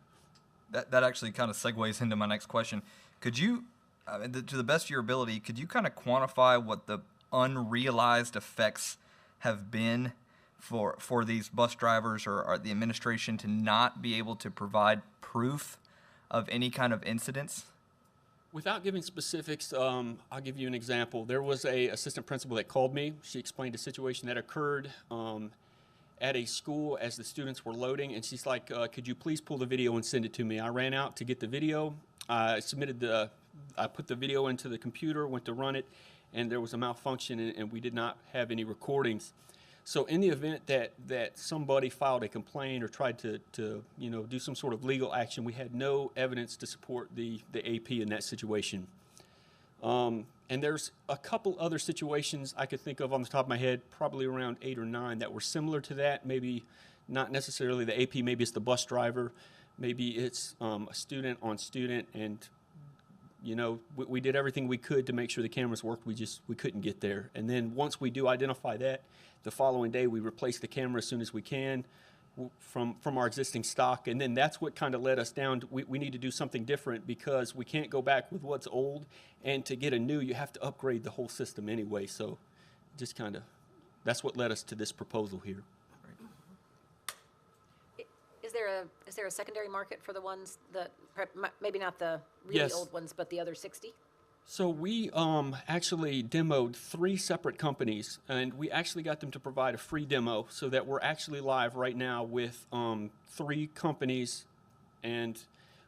S14: That actually kind of segues into my next question. Could you, to the best of your ability, could you kind of quantify what the unrealized effects have been for these bus drivers or the administration to not be able to provide proof of any kind of incidents?
S12: Without giving specifics, I'll give you an example. There was a assistant principal that called me. She explained a situation that occurred at a school as the students were loading, and she's like, could you please pull the video and send it to me? I ran out to get the video. I put the video into the computer, went to run it, and there was a malfunction, and we did not have any recordings. So in the event that somebody filed a complaint or tried to do some sort of legal action, we had no evidence to support the AP in that situation. And there's a couple other situations I could think of on the top of my head, probably around 8 or 9, that were similar to that. Maybe not necessarily the AP, maybe it's the bus driver, maybe it's a student on student, and we did everything we could to make sure the cameras worked. We couldn't get there. And then once we do identify that, the following day we replace the camera as soon as we can from our existing stock. And then that's what kind of led us down. We need to do something different because we can't go back with what's old. And to get a new, you have to upgrade the whole system anyway. So just kind of, that's what led us to this proposal here.
S1: Is there a secondary market for the ones that, maybe not the really
S12: Yes.
S1: old ones, but the other 60?
S12: So we actually demoed 3 separate companies, and we actually got them to provide a free demo so that we're actually live right now with 3 companies. And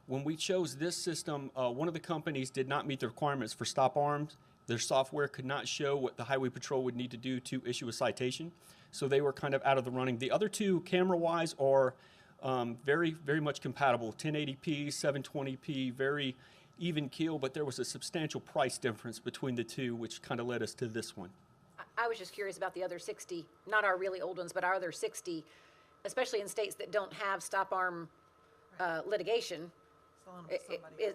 S12: when we chose this system, one of the companies did not meet the requirements for stop arms. Their software could not show what the Highway Patrol would need to do to issue a citation. So they were kind of out of the running. The other 2, camera-wise, are very, very much compatible. 1080p, 720p, very even keel, but there was a substantial price difference between the 2, which kind of led us to this one.
S1: I was just curious about the other 60, not our really old ones, but our other 60, especially in states that don't have stop arm litigation.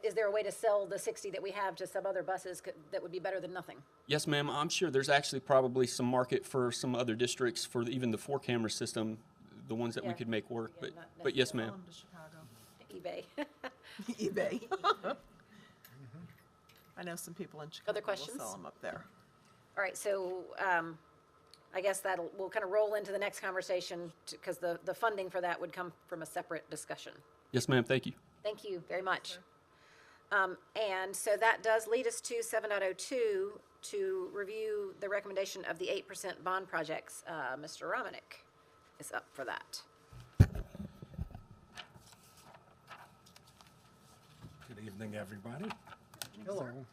S1: Is there a way to sell the 60 that we have to some other buses that would be better than nothing?
S12: Yes, ma'am. I'm sure there's actually probably some market for some other districts for even the 4-camera system, the ones that we
S1: Yeah.
S12: could make work.
S1: Yeah,
S12: But yes, ma'am.
S2: To Chicago.
S1: eBay.
S2: eBay. I know some people in Chicago
S1: Other
S2: will
S1: questions?
S2: sell them up there.
S1: All right, so I guess we'll kind of roll into the next conversation because the funding for that would come from a separate discussion.
S12: Yes, ma'am. Thank you.
S1: Thank you very much. And so that does lead us to 7.02 to review the recommendation of the 8% bond projects. Mr. Romanek is up for that.
S15: Good evening, everybody.
S10: Hello.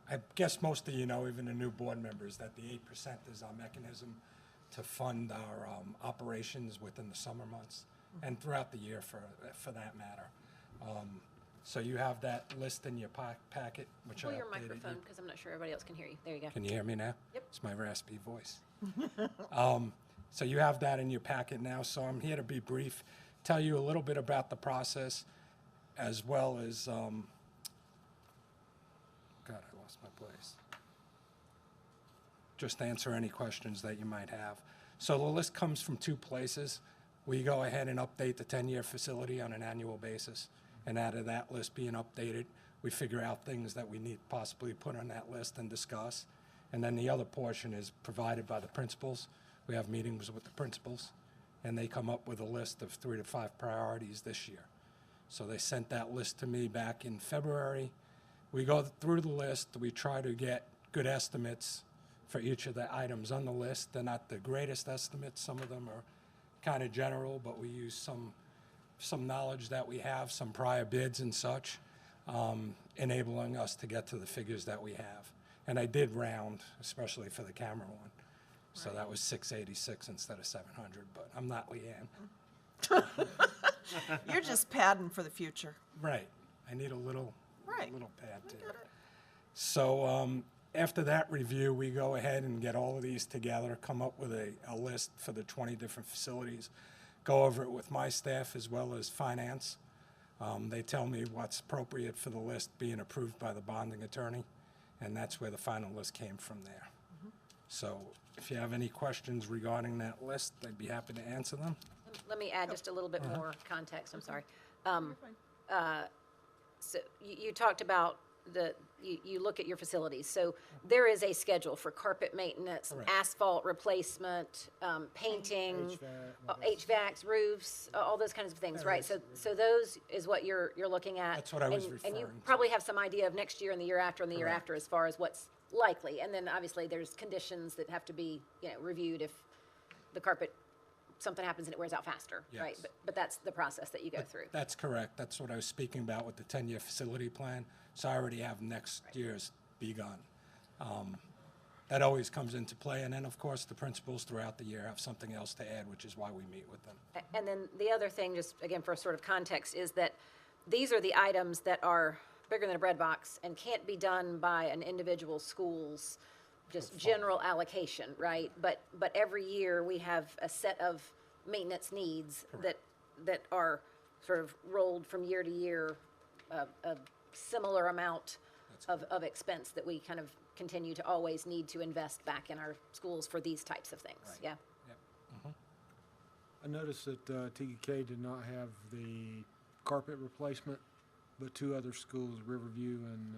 S15: I guess most of you know, even the new board members, that the 8% is our mechanism to fund our operations within the summer months and throughout the year for that matter. So you have that list in your packet, which I
S1: Pull your
S15: updated
S1: microphone,
S15: you.
S1: because I'm not sure everybody else can hear you. There you go.
S15: Can you hear me now?
S1: Yep.
S15: It's my raspy voice. So you have that in your packet now, so I'm here to be brief, tell you a little bit about the process, as well as, God, I lost my place. Just answer any questions that you might have. So the list comes from two places. We go ahead and update the 10-year facility on an annual basis, and out of that list being updated, we figure out things that we need possibly put on that list and discuss. And then the other portion is provided by the principals. We have meetings with the principals, and they come up with a list of 3 to 5 priorities this year. So they sent that list to me back in February. We go through the list. We try to get good estimates for each of the items on the list. They're not the greatest estimates. Some of them are kind of general, but we use some knowledge that we have, some prior bids and such, enabling us to get to the figures that we have. And I did round, especially for the camera one. So that was 686 instead of 700, but I'm not Leanne.
S2: You're just padding for the future.
S15: Right. I need a little
S2: Right.
S15: pad too. So after that review, we go ahead and get all of these together, come up with a list for the 20 different facilities, go over it with my staff as well as finance. They tell me what's appropriate for the list being approved by the bonding attorney, and that's where the final list came from there. So if you have any questions regarding that list, I'd be happy to answer them.
S1: Let me add just a little bit more context, I'm sorry. So you talked about you look at your facilities. So there is a schedule for carpet maintenance,
S15: Correct.
S1: asphalt replacement, painting, HVACs, roofs, all those kinds of things, right? So those is what you're looking at.
S15: That's what I was
S1: And
S15: referring
S1: you
S15: to.
S1: probably have some idea of next year and the year after and the year
S15: Correct.
S1: after as far as what's likely. And then obviously there's conditions that have to be, reviewed if the carpet, something happens and it wears out faster, right?
S15: Yes.
S1: But that's the process that you go through.
S15: That's correct. That's what I was speaking about with the 10-year facility plan. So I already have next year's begun. That always comes into play. And then, of course, the principals throughout the year have something else to add, which is why we meet with them.
S1: And then the other thing, just again for sort of context, is that these are the items that are bigger than a bread box and can't be done by an individual school's just general allocation, right? But every year we have a set of maintenance needs that are sort of rolled from year to year, a similar amount of expense that we kind of continue to always need to invest back in our schools for these types of things,
S15: Right.
S1: yeah?
S15: Yep.
S10: I noticed that TKK did not have the carpet replacement, but 2 other schools, Riverview and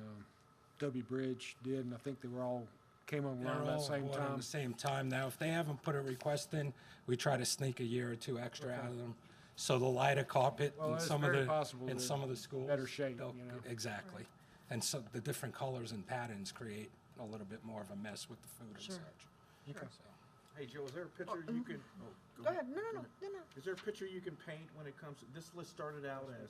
S10: W Bridge, did, and I think they were all came online
S15: They're
S10: at that
S15: all
S10: same
S15: awarded at
S10: time.
S15: the same time. Now, if they haven't put a request in, we try to sneak a year or 2 extra out of them. So the lighter carpet
S10: Well,
S15: in
S10: it's
S15: some of
S10: very
S15: the,
S10: possible
S15: in
S10: that
S15: some of the schools.
S10: better shape,
S15: they'll-
S10: you know.
S15: Exactly. And so the different colors and patterns create a little bit more of a mess with the food and such.
S10: Okay.
S15: So,
S13: Hey, Joe, is there a picture you can,
S2: Go ahead. No.
S13: Is there a picture you can paint when it comes, this list started out as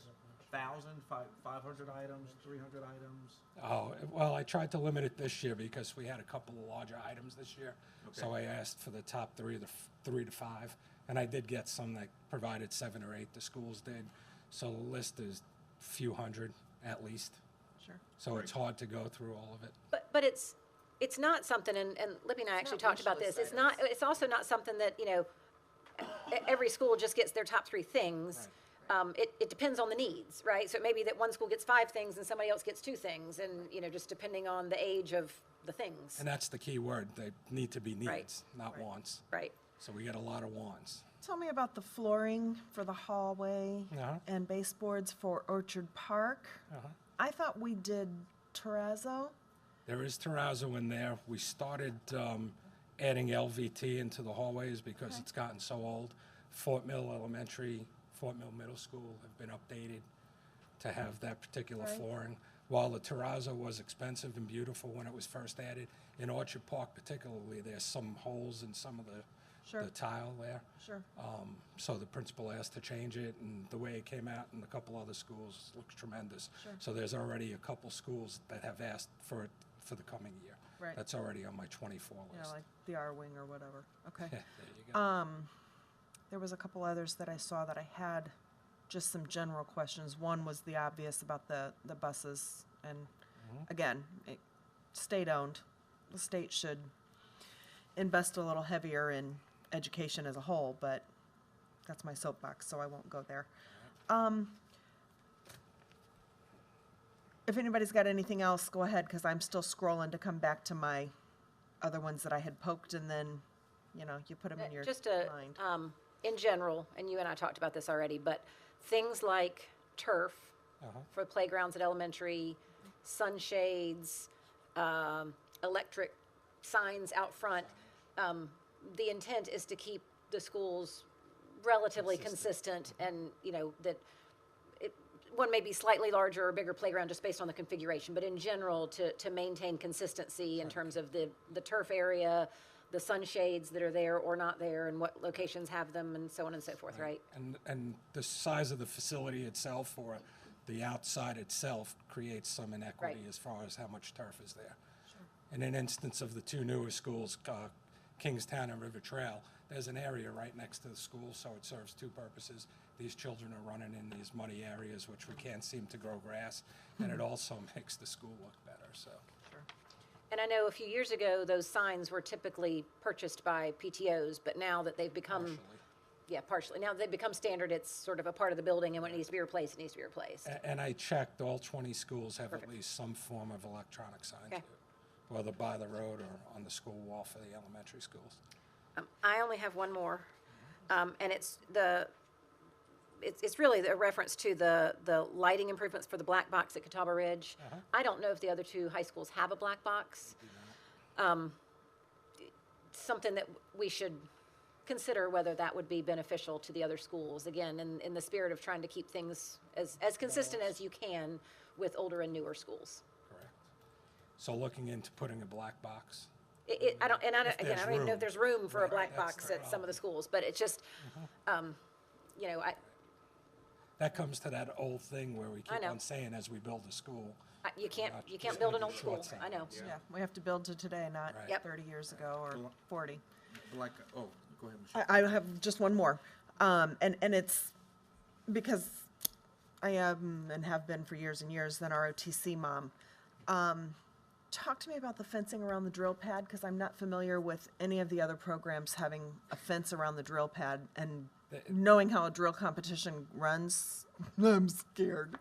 S13: 1,000, 500 items, 300 items?
S15: Oh, well, I tried to limit it this year because we had a couple of larger items this year. So I asked for the top 3 to 5, and I did get some that provided 7 or 8, the schools did. So the list is a few hundred at least.
S2: Sure.
S15: So it's hard to go through all of it.
S1: But it's not something, and Libby and I actually talked about this, it's also not something that, every school just gets their top 3 things. It depends on the needs, right? So it may be that one school gets 5 things and somebody else gets 2 things, and, just depending on the age of the things,
S15: And that's the key word. They need to be needs,
S1: Right.
S15: not wants.
S1: right?
S15: So we get a lot of wants.
S2: Tell me about the flooring for the hallway
S15: Uh-huh.
S2: and baseboards for Orchard Park. I thought we did terrazzo.
S15: There is terrazzo in there. We started adding LVT into the hallways because it's gotten so old. Fort Mill Elementary, Fort Mill Middle School have been updated to have that particular
S2: Right.
S15: flooring. While the terrazzo was expensive and beautiful when it was first added, in Orchard Park particularly, there's some holes in some of the tile there.
S2: Sure.
S15: So the principal asked to change it, and the way it came out in a couple other schools looks tremendous.
S2: Sure.
S15: So there's already a couple schools that have asked for it for the coming year.
S2: Right.
S15: That's already on my 24
S2: Yeah,
S15: list.
S2: like the R wing or whatever. Okay.
S15: There you go.
S2: There was a couple others that I saw that I had just some general questions. One was the obvious about the buses, and again, state-owned. The state should invest a little heavier in education as a whole, but that's my soapbox, so I won't go there. If anybody's got anything else, go ahead, because I'm still scrolling to come back to my other ones that I had poked, and then, you know, you put them in your
S1: Just
S2: mind.
S1: in general, and you and I talked about this already, but things like turf for playgrounds at elementary, sunshades, electric signs out front, the intent is to keep the schools relatively consistent and, you know, that one may be slightly larger or bigger playground just based on the configuration, but in general, to maintain consistency in terms of the turf area, the sunshades that are there or not there, and what locations have them, and so on and so forth, right?
S15: And the size of the facility itself or the outside itself creates some inequity
S1: Right.
S15: as far as how much turf is there. In an instance of the two newest schools, Kingstown and River Trail, there's an area right next to the school, so it serves two purposes. These children are running in these muddy areas, which we can't seem to grow grass, and it also makes the school look better, so.
S1: And I know a few years ago, those signs were typically purchased by PTOs, but now that they've become,
S15: Partially.
S1: yeah, partially, now they've become standard, it's sort of a part of the building, and when it needs to be replaced, it needs to be replaced.
S15: And I checked, all 20 schools have
S1: Perfect.
S15: at least some form of electronic signs,
S1: Okay.
S15: whether by the road or on the school wall for the elementary schools.
S1: I only have one more, and it's really a reference to the lighting improvements for the black box at Catawba Ridge. I don't know if the other two high schools have a black box. Something that we should consider whether that would be beneficial to the other schools, again, in the spirit of trying to keep things as consistent as you can with older and newer schools.
S15: Correct. So looking into putting a black box.
S1: I don't even know
S15: room.
S1: if there's room for a black
S15: That's
S1: box
S15: the
S1: at some of the schools, but it's just, you know,
S15: That comes to that old thing where we keep
S1: know.
S15: on saying as we build a school.
S1: you can't
S15: just
S1: build
S15: gonna
S1: an
S15: be
S1: old school,
S15: short-sighted.
S1: I know.
S2: Yeah, we have to build to today, not
S15: Right.
S1: Yep.
S2: 30 years ago or 40.
S13: Like, oh, go ahead, Michelle.
S2: I have just one more, and it's because I am and have been for years and years an ROTC mom. Talk to me about the fencing around the drill pad, because I'm not familiar with any of the other programs having a fence around the drill pad, and knowing how a drill competition runs, I'm scared.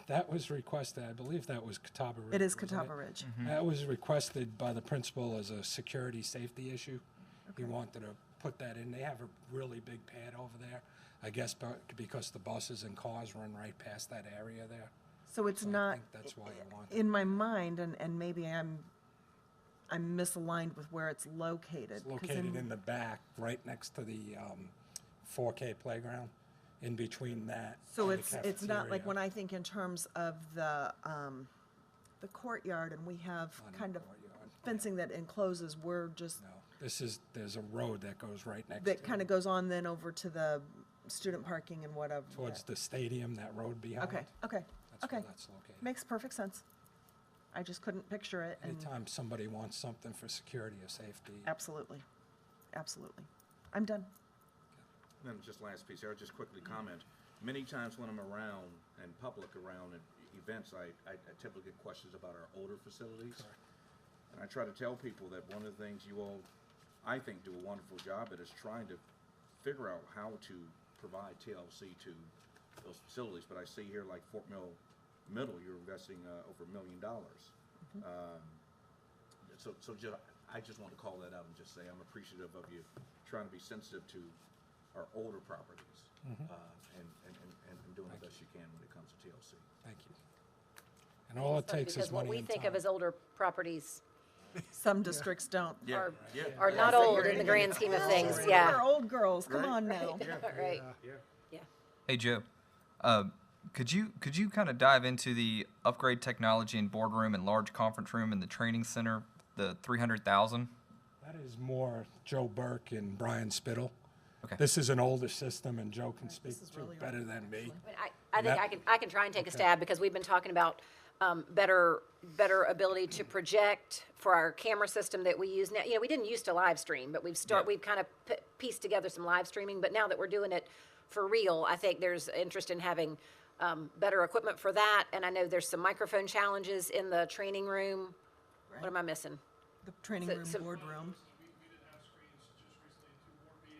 S15: That was requested, I believe that was Catawba Ridge.
S2: It is
S15: wasn't
S2: Catawba Ridge.
S15: That was requested by the principal as a security safety issue. He wanted to put that in. They have a really big pad over there, I guess because the buses and cars run right past that area there.
S2: So it's
S15: So I
S2: not,
S15: think that's why you want it.
S2: in my mind, and maybe I'm misaligned with where it's located.
S15: It's
S2: 'cause
S15: located in the back, right next to the 4K playground, in between that.
S2: So
S15: and the
S2: it's not like
S15: cafeteria.
S2: when I think in terms of the courtyard, and we have
S15: On the
S2: kind of
S15: courtyard.
S2: fencing that encloses, we're just,
S15: No, there's a road that goes right next to
S2: that
S15: it.
S2: kind of goes on then over to the student parking and whatever.
S15: Towards the stadium, that road behind.
S2: Okay, okay,
S15: That's where
S2: okay.
S15: that's located.
S2: Makes perfect sense. I just couldn't picture it, and
S15: Anytime somebody wants something for security or safety,
S2: absolutely, absolutely. I'm done.
S13: Then just last piece here, I'll just quickly comment. Many times when I'm around and public around at events, I typically get questions about our older facilities. And I try to tell people that one of the things you all, I think, do a wonderful job at is trying to figure out how to provide TLC to those facilities. But I see here like Fort Mill Middle, you're investing over $1 million. So I just want to call that out and just say I'm appreciative of you trying to be sensitive to our older properties and doing the best you can when it comes to TLC.
S15: thank you. And all it takes is
S1: Because what
S15: money
S1: we
S15: and
S1: think of
S15: time.
S1: as older properties
S2: Some districts don't.
S1: are not old in the grand scheme of things, yeah.
S2: We're old girls, come on now.
S1: Right,
S14: Hey, Joe, could you kind of dive into the upgrade technology in boardroom and large conference room in the training center, the 300,000?
S15: That is more Joe Burke and Brian Spittle.
S14: Okay.
S15: This is an older system, and Joe can speak
S2: is
S15: to
S2: really
S15: it better than me.
S1: I think
S15: That-
S1: I can try and take a stab, because we've been talking about better ability to project for our camera system that we use now. You know, we didn't used to live stream, but we've kind of pieced together some live streaming. But now that we're doing it for real, I think there's interest in having better equipment for that. And I know there's some microphone challenges in the training room. What am I missing?
S2: The training room, boardroom.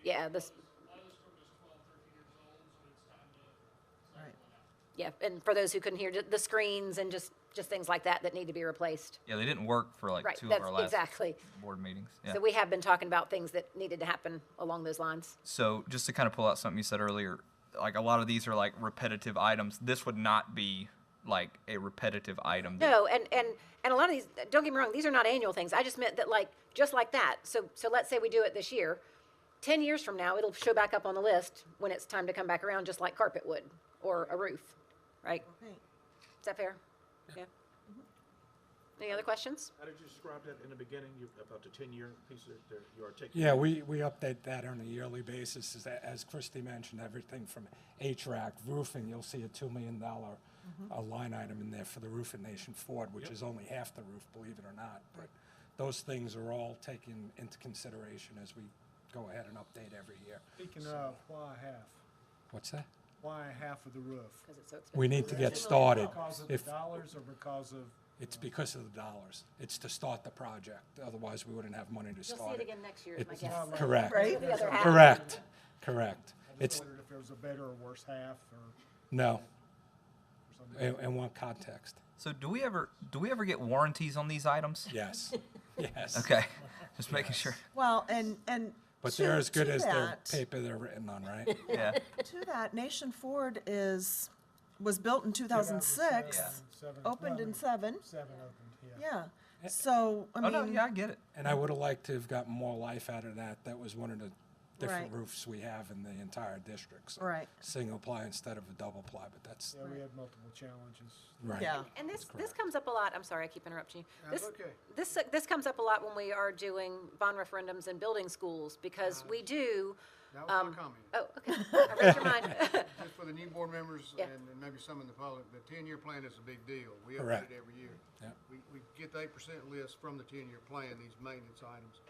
S1: Yeah, this.
S2: Right.
S1: Yeah, and for those who couldn't hear, the screens and just things like that need to be replaced.
S14: Yeah, they didn't work for like
S1: Right,
S14: two of
S1: that's
S14: our last
S1: exactly.
S14: board meetings. Yeah.
S1: So we have been talking about things that needed to happen along those lines.
S14: So just to kind of pull out something you said earlier, like a lot of these are like repetitive items. This would not be like a repetitive item.
S1: No, and a lot of these, don't get me wrong, these are not annual things. I just meant that just like that. So let's say we do it this year. 10 years from now, it'll show back up on the list when it's time to come back around, just like carpet would or a roof, right?
S2: Right.
S1: Is that fair? Yeah. Any other questions?
S13: How did you describe that in the beginning, about the 10-year piece that you are taking?
S15: Yeah, we update that on a yearly basis. As Christy mentioned, everything from HVAC, roofing, you'll see a $2 million line item in there for the roof at Nation Ford, which is only half the roof, believe it or not. But those things are all taken into consideration as we go ahead and update every year.
S10: Speaking of, why half?
S15: What's that?
S10: Why half of the roof?
S1: Because it's so expensive.
S15: We need to get started.
S10: Because of the dollars or because of?
S15: It's because of the dollars. It's to start the project. Otherwise, we wouldn't have money to
S1: You'll
S15: start
S1: see it again next year, is my guess.
S15: Correct.
S2: Right?
S1: The other half.
S15: Correct. Correct.
S10: I
S15: It's,
S10: just wondered if there was a better or worse half or
S15: no,
S10: something.
S15: in one context.
S14: So do we ever get warranties on these items?
S15: Yes, yes.
S14: Okay, just making sure.
S2: Well, and
S15: But
S2: to-
S15: they're as good
S2: to
S15: as the
S2: that-
S15: paper they're written on, right?
S14: Yeah.
S2: To that, Nation Ford was built in 2006,
S10: Seven,
S2: opened in 7.
S10: 7 opened, yeah.
S2: Yeah. So, I
S14: Oh no,
S2: mean,
S14: yeah, I get it.
S15: And I would have liked to have gotten more life out of that. That was one of the different
S2: Right.
S15: roofs we have in the entire district. So
S2: Right.
S15: Single ply instead of a double ply, but that's,
S10: Yeah, we had multiple challenges.
S15: right.
S2: yeah.
S1: And this comes up a lot. I'm sorry, I keep interrupting you.
S10: That's okay.
S1: This comes up a lot when we are doing bond referendums and building schools, because we do.
S4: That was my comment.
S1: Oh, okay. I read your mind.
S4: Just for the new board members
S1: Yeah.
S4: and maybe some in the public, the 10-year plan is a big deal. We
S15: Correct.
S4: update it every year.
S15: Yeah.
S4: We get the 8% list from the 10-year plan, these maintenance items.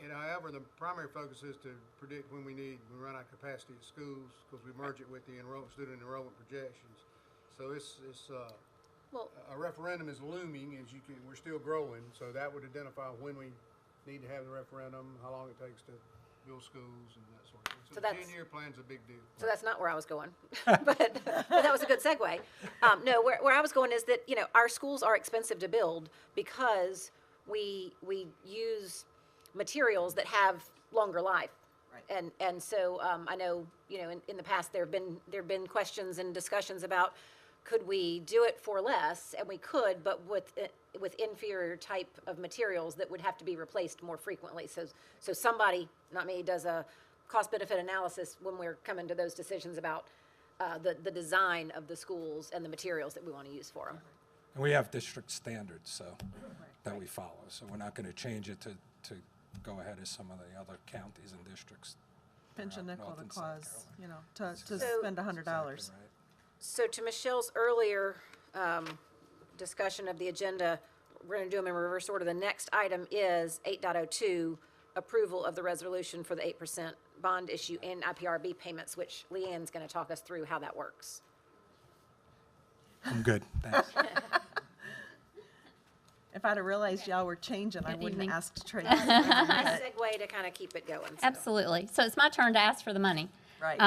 S4: And however, the primary focus is to predict when we run out of capacity at schools, because we merge it with the student enrollment projections. So
S1: Well,
S4: a referendum is looming, we're still growing, so that would identify when we need to have the referendum, how long it takes to build schools and that sort of thing.
S1: So
S4: So the
S1: that's-
S4: 10-year plan's a big deal.
S1: so that's not where I was going, but that was a good segue. No, where I was going is that, our schools are expensive to build because we use materials that have longer life.
S2: Right.
S1: And so I know, in the past, there have been questions and discussions about, could we do it for less? And we could, but with inferior type of materials that would have to be replaced more frequently. So somebody, not me, does a cost-benefit analysis when we're coming to those decisions about the design of the schools and the materials that we want to use for them.
S15: And we have district standards, so, that we follow. So we're not going to change it to go ahead as some of the other counties and districts.
S2: Pinch a
S15: around
S2: nickel
S15: North
S2: to
S15: and South
S2: cause, to
S1: So-
S2: spend $100.
S15: Exactly right.
S1: So to Michelle's earlier discussion of the agenda, we're going to do them in reverse order. The next item is 8.02, approval of the resolution for the 8% bond issue and IPRB payments, which Leanne's going to talk us through how that works.
S15: I'm good, thanks.
S2: If I'd have realized y'all were changing, I
S3: Good
S2: wouldn't
S3: evening.
S2: have asked Tracy.
S1: Nice segue to kind of keep it going. so.
S3: Absolutely. So it's my turn to ask for the money.
S2: Right.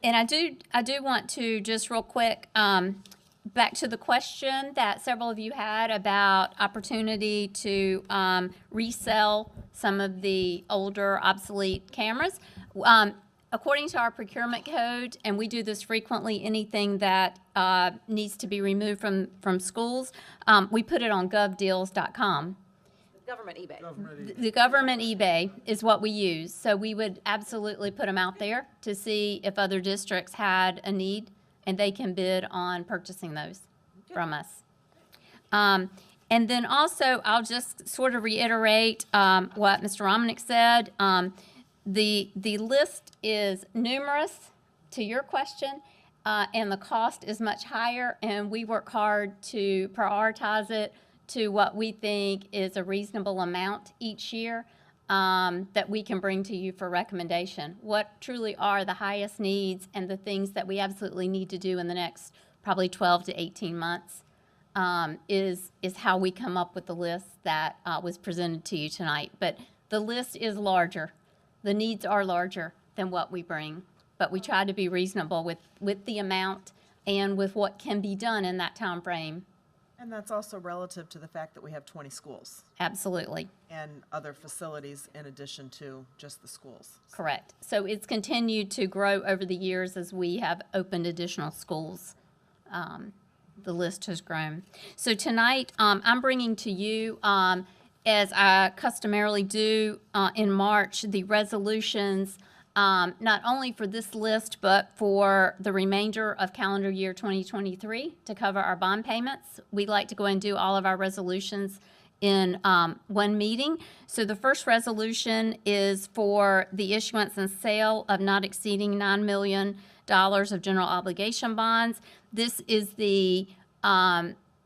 S3: And I do want to just real quick, back to the question that several of you had about opportunity to resell some of the older obsolete cameras. According to our procurement code, and we do this frequently, anything that needs to be removed from schools, we put it on govdeals.com.
S1: Government eBay.
S3: The government eBay is what we use, so we would absolutely put them out there to see if other districts had a need, and they can bid on purchasing those from us. And then also, I'll just sort of reiterate what Mr. Romanek said. The list is numerous, to your question. and the cost is much higher, and we work hard to prioritize it to what we think is a reasonable amount each year that we can bring to you for recommendation. What truly are the highest needs and the things that we absolutely need to do in the next probably 12 to 18 months is how we come up with the list that was presented to you tonight. But the list is larger. The needs are larger than what we bring, but we try to be reasonable with the amount and with what can be done in that time frame.
S2: And that's also relative to the fact that we have 20 schools
S3: Absolutely.
S2: and other facilities in addition to just the schools.
S3: Correct. So it's continued to grow over the years as we have opened additional schools. The list has grown. So tonight, I'm bringing to you, as I customarily do in March, the resolutions not only for this list, but for the remainder of calendar year 2023 to cover our bond payments. We like to go and do all of our resolutions in one meeting. So the first resolution is for the issuance and sale of not exceeding $9 million of general obligation bonds. This is the 8%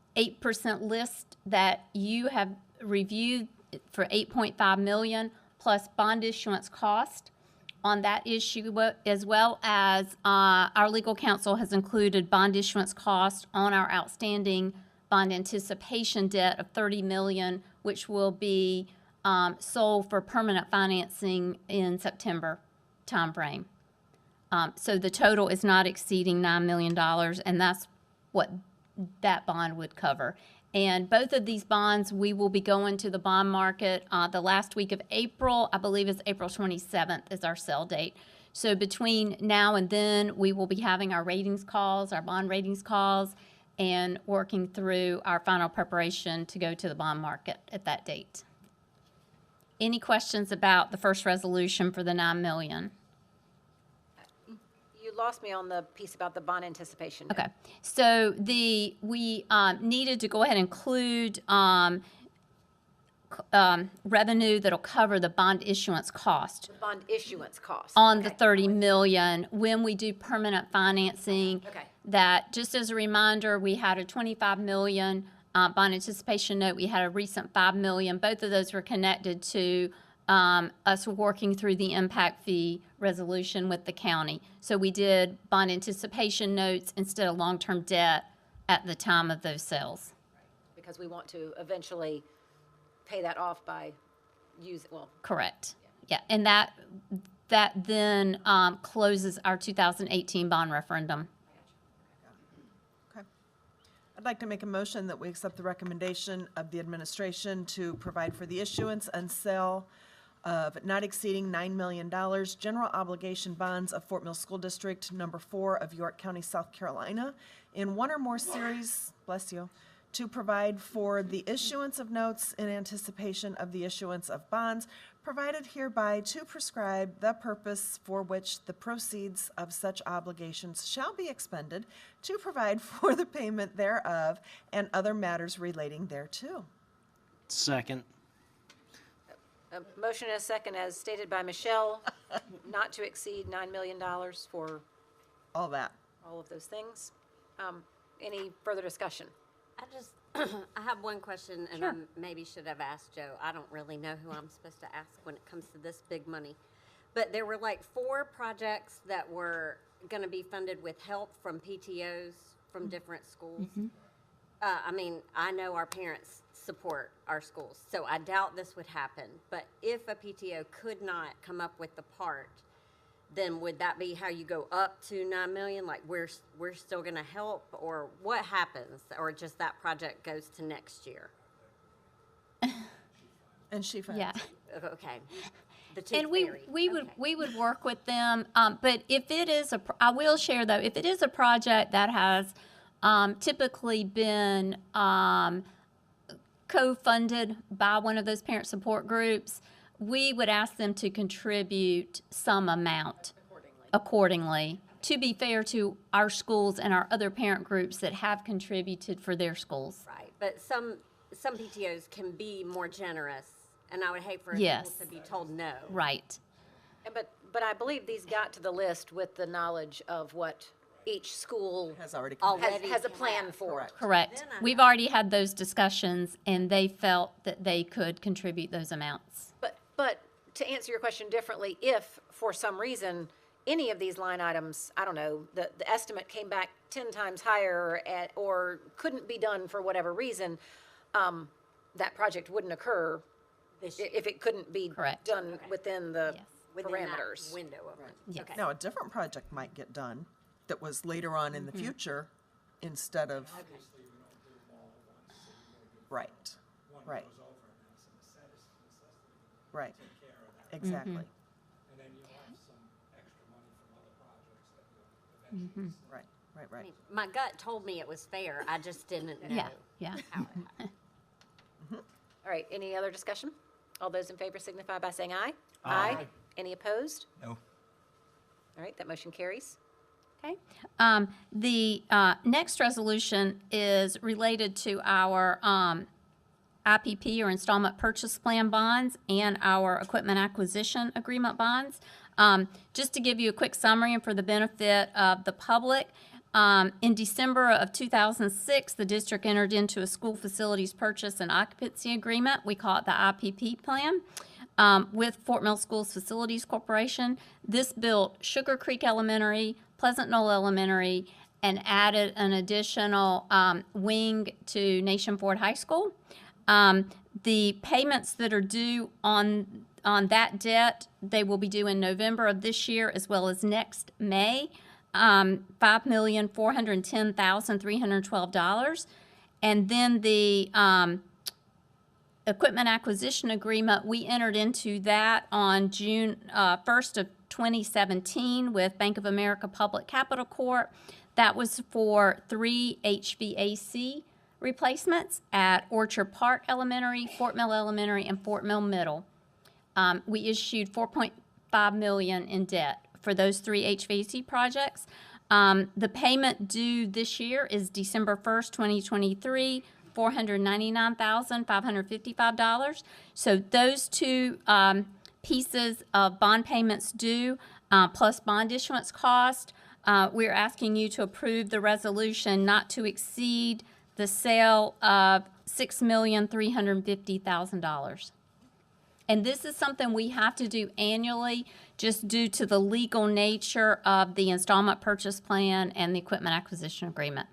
S3: list that you have reviewed for $8.5 million plus bond issuance cost on that issue, as well as our legal counsel has included bond issuance cost on our outstanding bond anticipation debt of $30 million, which will be sold for permanent financing in September timeframe. So the total is not exceeding $9 million, and that's what that bond would cover. And both of these bonds, we will be going to the bond market the last week of April. I believe it's April 27th is our sell date. So between now and then, we will be having our ratings calls, our bond ratings calls, and working through our final preparation to go to the bond market at that date. Any questions about the first resolution for the $9 million?
S1: You lost me on the piece about the bond anticipation note.
S3: Okay, so we needed to go ahead and include revenue that'll cover the bond issuance cost
S1: The bond issuance cost.
S3: on the
S1: Okay.
S3: $30 million when we do permanent financing.
S1: Okay.
S3: That, just as a reminder, we had a $25 million bond anticipation note. We had a recent $5 million. Both of those were connected to us working through the impact fee resolution with the county. So we did bond anticipation notes instead of long-term debt at the time of those sales.
S1: Because we want to eventually pay that off by
S3: Correct. Yeah, and that then closes our 2018 bond referendum.
S2: Okay. I'd like to make a motion that we accept the recommendation of the administration to provide for the issuance and sale of not exceeding $9 million general obligation bonds of Fort Mill School District Number 4 of York County, South Carolina, in one or more series, bless you, to provide for the issuance of notes in anticipation of the issuance of bonds, provided hereby to prescribe the purpose for which the proceeds of such obligations shall be expended, to provide for the payment thereof, and other matters relating thereto.
S16: Second.
S1: A motion and a second, as stated by Michelle, not to exceed $9 million for
S2: All that.
S1: all of those things. Any further discussion?
S4: I have one question, and I maybe should have asked Joe. I don't really know who I'm supposed to ask when it comes to this big money. But there were like 4 projects that were going to be funded with help from PTOs from different schools. I mean, I know our parents support our schools, so I doubt this would happen. But if a PTO could not come up with the part, then would that be how you go up to $9 million? Like we're still going to help, or what happens, or just that project goes to next year?
S2: And she finds.
S3: Yeah.
S4: Okay. The tooth
S3: And
S4: fairy.
S3: we would work with them, but if it is I will share though, if it is a project that has typically been co-funded by one of those parent support groups, we would ask them to contribute some amount accordingly, to be fair to our schools and our other parent groups that have contributed for their schools.
S4: Right, but some PTOs can be more generous, and I would hate for
S3: Yes.
S4: people to be told no.
S3: Right.
S1: But I believe these got to the list with the knowledge of what each school
S2: Has already
S1: has a plan for it.
S3: Correct. We've already had those discussions, and they felt that they could contribute those amounts.
S1: But to answer your question differently, if for some reason any of these line items, I don't know, the estimate came back 10 times higher or couldn't be done for whatever reason, that project wouldn't occur if it couldn't be
S3: Correct.
S1: done within the
S4: Within that
S1: parameters.
S4: window of it.
S3: Yes.
S4: Okay.
S2: Now, a different project might get done that was later on in the future instead of. Right, right. Right, exactly.
S15: And then you'll have some extra money from other projects that you'll eventually.
S2: Right, right,
S4: I
S2: right.
S4: mean, my gut told me it was fair, I just didn't know.
S3: Yeah, yeah.
S4: how it-
S1: All right, any other discussion? All those in favor signify by saying aye.
S12: Aye.
S1: Any opposed?
S14: No.
S1: All right, that motion carries.
S3: Okay. The next resolution is related to our IPP or installment purchase plan bonds and our equipment acquisition agreement bonds. Just to give you a quick summary and for the benefit of the public, in December of 2006, the district entered into a school facilities purchase and occupancy agreement. We call it the IPP plan. With Fort Mill Schools Facilities Corporation. This built Sugar Creek Elementary, Pleasant Knoll Elementary, and added an additional wing to Nation Ford High School. The payments that are due on that debt, they will be due in November of this year as well as next May, $5,410,312. And then the equipment acquisition agreement, we entered into that on June 1st of 2017 with Bank of America Public Capital Corp. That was for 3 HVAC replacements at Orchard Park Elementary, Fort Mill Elementary, and Fort Mill Middle. We issued $4.5 million in debt for those 3 HVAC projects. The payment due this year is December 1st, 2023, $499,555. So those two pieces of bond payments due, plus bond issuance cost, we're asking you to approve the resolution not to exceed the sale of $6,350,000. And this is something we have to do annually just due to the legal nature of the installment purchase plan and the equipment acquisition agreement.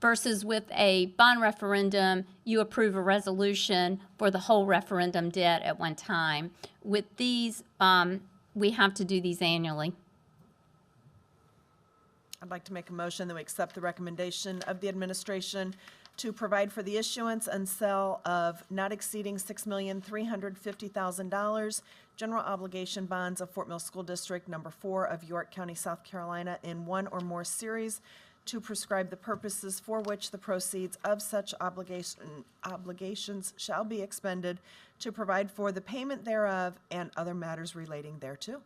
S3: Versus with a bond referendum, you approve a resolution for the whole referendum debt at one time. With these, we have to do these annually.
S2: I'd like to make a motion that we accept the recommendation of the administration to provide for the issuance and sale of not exceeding $6,350,000 general obligation bonds of Fort Mill School District Number 4 of York County, South Carolina, in one or more series to prescribe the purposes for which the proceeds of such obligations shall be expended, to provide for the payment thereof and other matters relating thereto.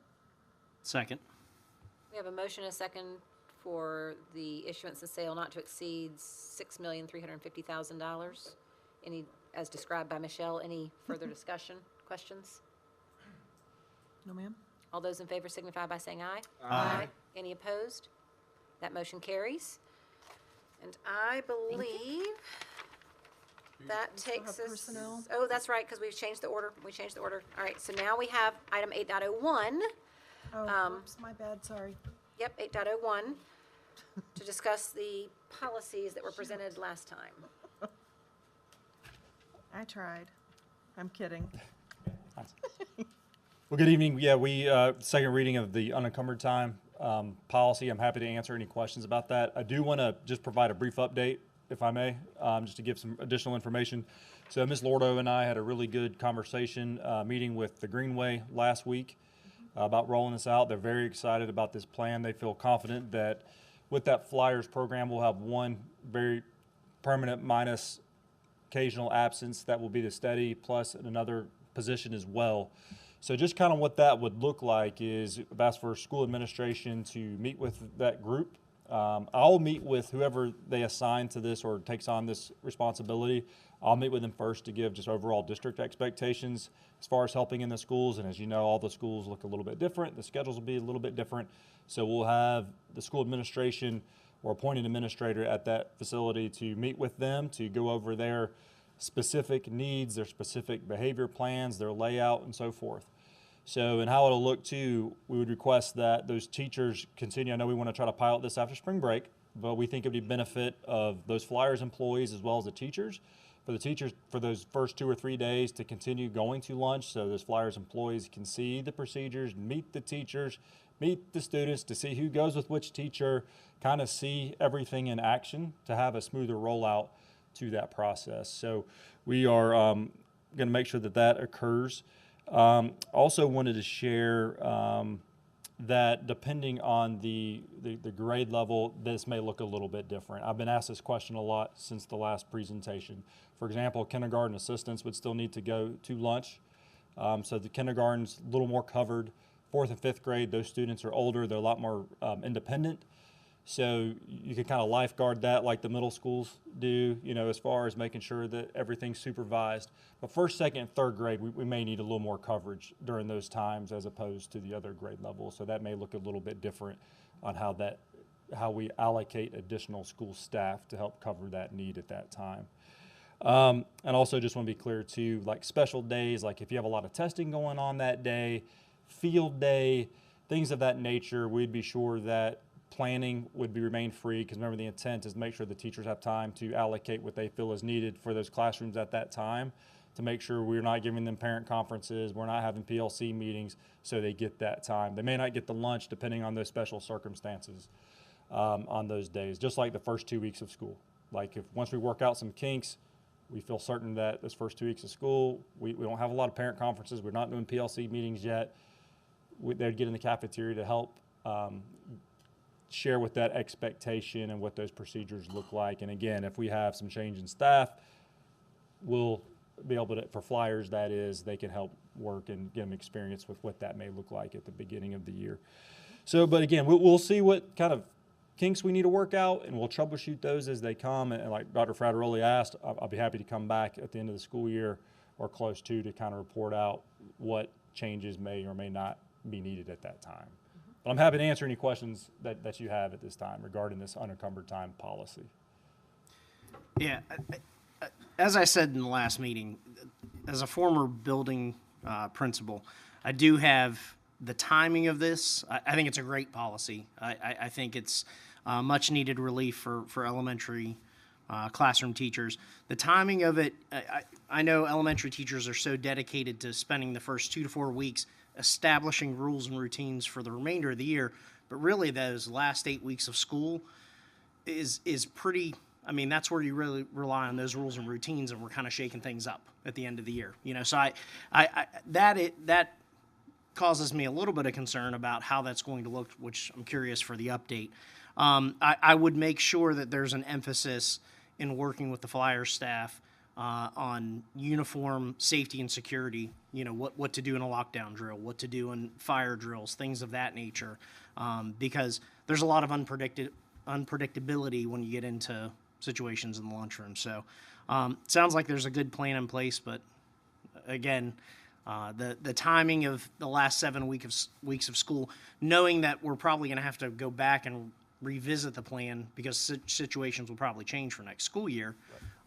S16: Second.
S1: We have a motion and a second for the issuance and sale not to exceed $6,350,000. Any, as described by Michelle, any further discussion, questions?
S2: No, ma'am?
S1: All those in favor signify by saying aye.
S12: Aye.
S1: Any opposed? That motion carries. And I believe that takes
S2: have
S1: us.
S2: personnel?
S1: Oh, that's right, because we've changed the order. We changed the order. All right, so now we have item 8.01.
S2: Oh, oops, my bad, sorry.
S1: Yep, 8.01, to discuss the policies that were presented last time.
S2: I tried. I'm kidding.
S16: Well, good evening. Yeah, we, second reading of the unencumbered time policy. I'm happy to answer any questions about that. I do want to just provide a brief update, if I may, just to give some additional information. So Ms. Lordo and I had a really good conversation, meeting with the Greenway last week about rolling this out. They're very excited about this plan. They feel confident that with that Flyers program, we'll have one very permanent minus occasional absence that will be the steady, plus another position as well. So just kind of what that would look like is I've asked for school administration to meet with that group. I'll meet with whoever they assign to this or takes on this responsibility. I'll meet with them first to give just overall district expectations as far as helping in the schools. And as you know, all the schools look a little bit different. The schedules will be a little bit different. So we'll have the school administration or appointed administrator at that facility to meet with them to go over their specific needs, their specific behavior plans, their layout, and so forth. So, and how it'll look too, we would request that those teachers continue. I know we want to try to pilot this after spring break, but we think it would be benefit of those Flyers employees as well as the teachers. For the teachers, for those first 2 or 3 days to continue going to lunch so those Flyers employees can see the procedures, meet the teachers, meet the students, to see who goes with which teacher, kind of see everything in action to have a smoother rollout to that process. So we are going to make sure that that occurs. Also wanted to share that depending on the grade level, this may look a little bit different. I've been asked this question a lot since the last presentation. For example, kindergarten assistants would still need to go to lunch. So the kindergarten's a little more covered. 4th and 5th grade, those students are older, they're a lot more independent. So you can kind of lifeguard that like the middle schools do, you know, as far as making sure that everything's supervised. But 1st, 2nd, and 3rd grade, we may need a little more coverage during those times as opposed to the other grade levels. So that may look a little bit different on how we allocate additional school staff to help cover that need at that time. And also just want to be clear too, like special days, like if you have a lot of testing going on that day, field day, things of that nature, we'd be sure that planning would remain free, because remember the intent is to make sure the teachers have time to allocate what they feel is needed for those classrooms at that time, to make sure we're not giving them parent conferences, we're not having PLC meetings, so they get that time. They may not get the lunch depending on those special circumstances on those days, just like the first 2 weeks of school. Like if once we work out some kinks, we feel certain that those first 2 weeks of school, we don't have a lot of parent conferences, we're not doing PLC meetings yet, they'd get in the cafeteria to help share what that expectation and what those procedures look like. And again, if we have some change in staff, we'll be able to, for Flyers that is, they can help work and get them experience with what that may look like at the beginning of the year. So, but again, we'll see what kind of kinks we need to work out, and we'll troubleshoot those as they come. And like Dr. Frateroli asked, I'll be happy to come back at the end of the school year or close to kind of report out what changes may or may not be needed at that time. But I'm happy to answer any questions that you have at this time regarding this unencumbered time policy.
S17: Yeah, as I said in the last meeting, as a former building principal, I do have the timing of this. I think it's a great policy. I think it's much needed relief for elementary classroom teachers. The timing of it, I know elementary teachers are so dedicated to spending the first 2 to 4 weeks establishing rules and routines for the remainder of the year, but really those last 8 weeks of school is pretty, I mean, that's where you really rely on those rules and routines, and we're kind of shaking things up at the end of the year. You know, so that causes me a little bit of concern about how that's going to look, which I'm curious for the update. I would make sure that there's an emphasis in working with the Flyers staff on uniform safety and security, you know, what to do in a lockdown drill, what to do in fire drills, things of that nature, because there's a lot of unpredictability when you get into situations in the lunchroom. So sounds like there's a good plan in place, but again, the timing of the last 7 weeks of school, knowing that we're probably going to have to go back and revisit the plan because situations will probably change for next school year,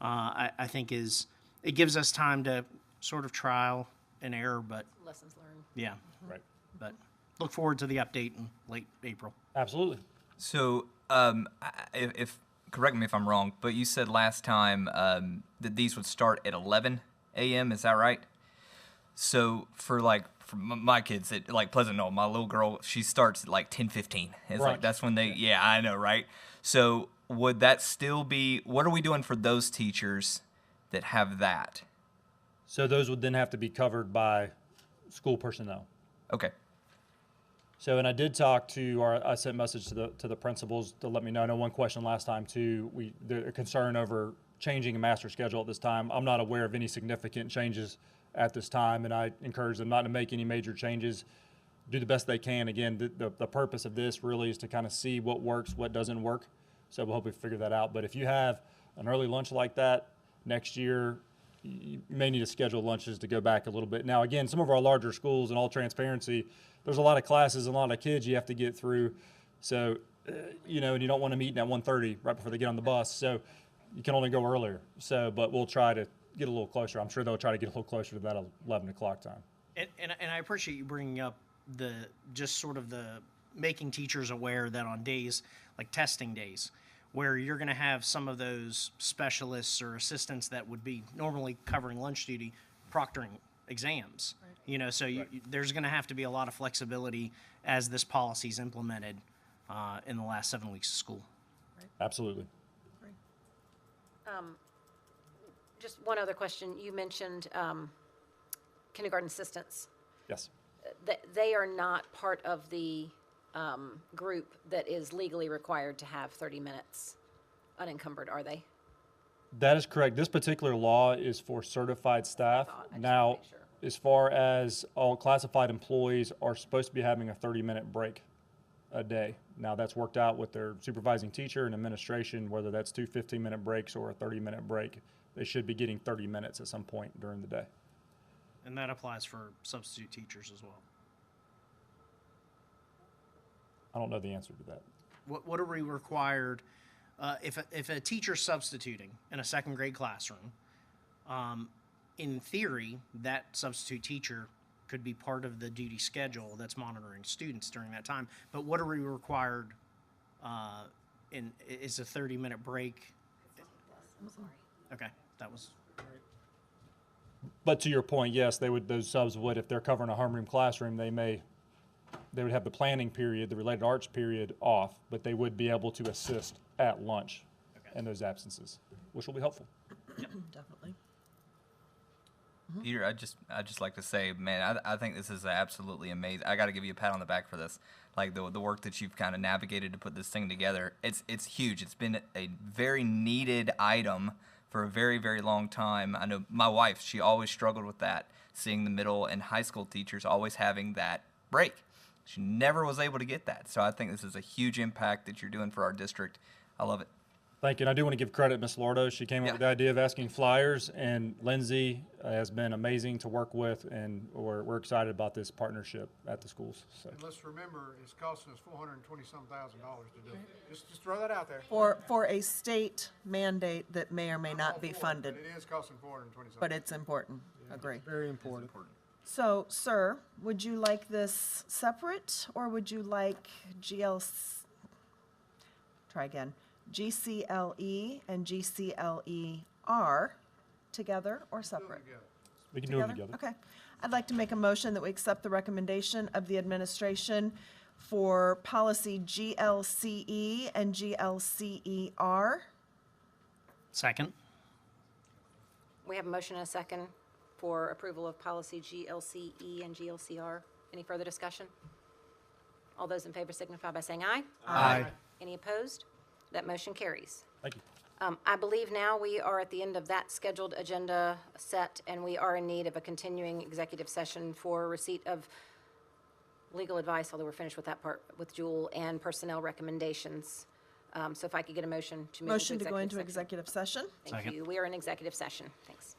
S17: I think it gives us time to sort of trial and error, but
S1: Lessons learned.
S17: yeah,
S16: Right.
S17: but look forward to the update in late April.
S16: Absolutely.
S14: So, if correct me if I'm wrong, but you said last time that these would start at 11 a.m. Is that right? So for my kids at like Pleasant Knoll, my little girl, she starts at like 10:15. It's like that's when they. Yeah, I know, right? So would that still be? What are we doing for those teachers that have that?
S16: So those would then have to be covered by school personnel.
S14: Okay.
S16: So, and I did talk to I sent a message to the principals to let me know. I know one question last time too, the concern over changing a master schedule at this time. I'm not aware of any significant changes at this time, and I encourage them not to make any major changes. Do the best they can. Again, the purpose of this really is to kind of see what works, what doesn't work. So we'll hope we figure that out. But if you have an early lunch like that, Next year, you may need to schedule lunches to go back a little bit. Now, again, some of our larger schools, in all transparency, there's a lot of classes and a lot of kids you have to get through. So, you know, and you don't want to meet at 1:30 right before they get on the bus. So you can only go earlier. So, but we'll try to get a little closer. I'm sure they'll try to get a little closer to that 11 o'clock time.
S17: And I appreciate you bringing up just sort of the making teachers aware that on days like testing days, where you're going to have some of those specialists or assistants that would be normally covering lunch duty, proctoring exams. You know, so there's going to have to be a lot of flexibility as this policy is implemented in the last 7 weeks of school.
S16: Absolutely.
S1: Just one other question. You mentioned kindergarten assistants.
S16: Yes.
S1: They are not part of the group that is legally required to have 30 minutes unencumbered, are they?
S16: That is correct. This particular law is for certified staff. Now, as far as all classified employees are supposed to be having a 30-minute break a day. Now, that's worked out with their supervising teacher and administration, whether that's 2 15-minute breaks or a 30-minute break. They should be getting 30 minutes at some point during the day.
S17: And that applies for substitute teachers as well.
S16: I don't know the answer to that.
S17: What are we required if a teacher's substituting in a second grade classroom? In theory, that substitute teacher could be part of the duty schedule that's monitoring students during that time. But what are we required is a 30-minute break?
S1: I'm sorry.
S17: Okay, that was.
S16: But to your point, yes, those subs would, if they're covering a homeroom classroom, they would have the planning period, the related arts period off, but they would be able to assist at lunch in those absences, which will be helpful.
S2: Definitely.
S14: Peter, I just like to say, man, I think this is absolutely amazing. I got to give you a pat on the back for this. Like the work that you've kind of navigated to put this thing together. It's huge. It's been a very needed item for a very, very long time. I know my wife, she always struggled with that, seeing the middle and high school teachers always having that break. She never was able to get that. So I think this is a huge impact that you're doing for our district. I love it.
S16: Thank you. And I do want to give credit, Ms. Lordo. She came up with the idea of asking flyers, and Lindsay has been amazing to work with, and we're excited about this partnership at the schools. So.
S10: And let's remember, it's costing us $420-some thousand to do it. Just throw that out there.
S2: For a state mandate that may or may not be funded,
S10: It is costing $420-some.
S2: but it's important. Agree.
S10: Very important.
S2: So, sir, would you like this separate, or would you like GCLE and GCLER together or separate?
S16: We can do them together.
S2: Okay. I'd like to make a motion that we accept the recommendation of the administration for policy GLCE and GLCER.
S17: Second.
S1: We have a motion and a second for approval of policy GLCE and GLCR. Any further discussion? All those in favor signify by saying aye.
S10: Aye.
S1: Any opposed? That motion carries.
S16: Thank you.
S1: I believe now we are at the end of that scheduled agenda set, and we are in need of a continuing executive session for receipt of legal advice, although we're finished with that part with Jewel, and personnel recommendations. So if I could get a motion to move
S2: Motion
S1: into
S2: to go into
S1: executive session.
S2: executive session.
S1: Thank you. We are in executive session. Thanks.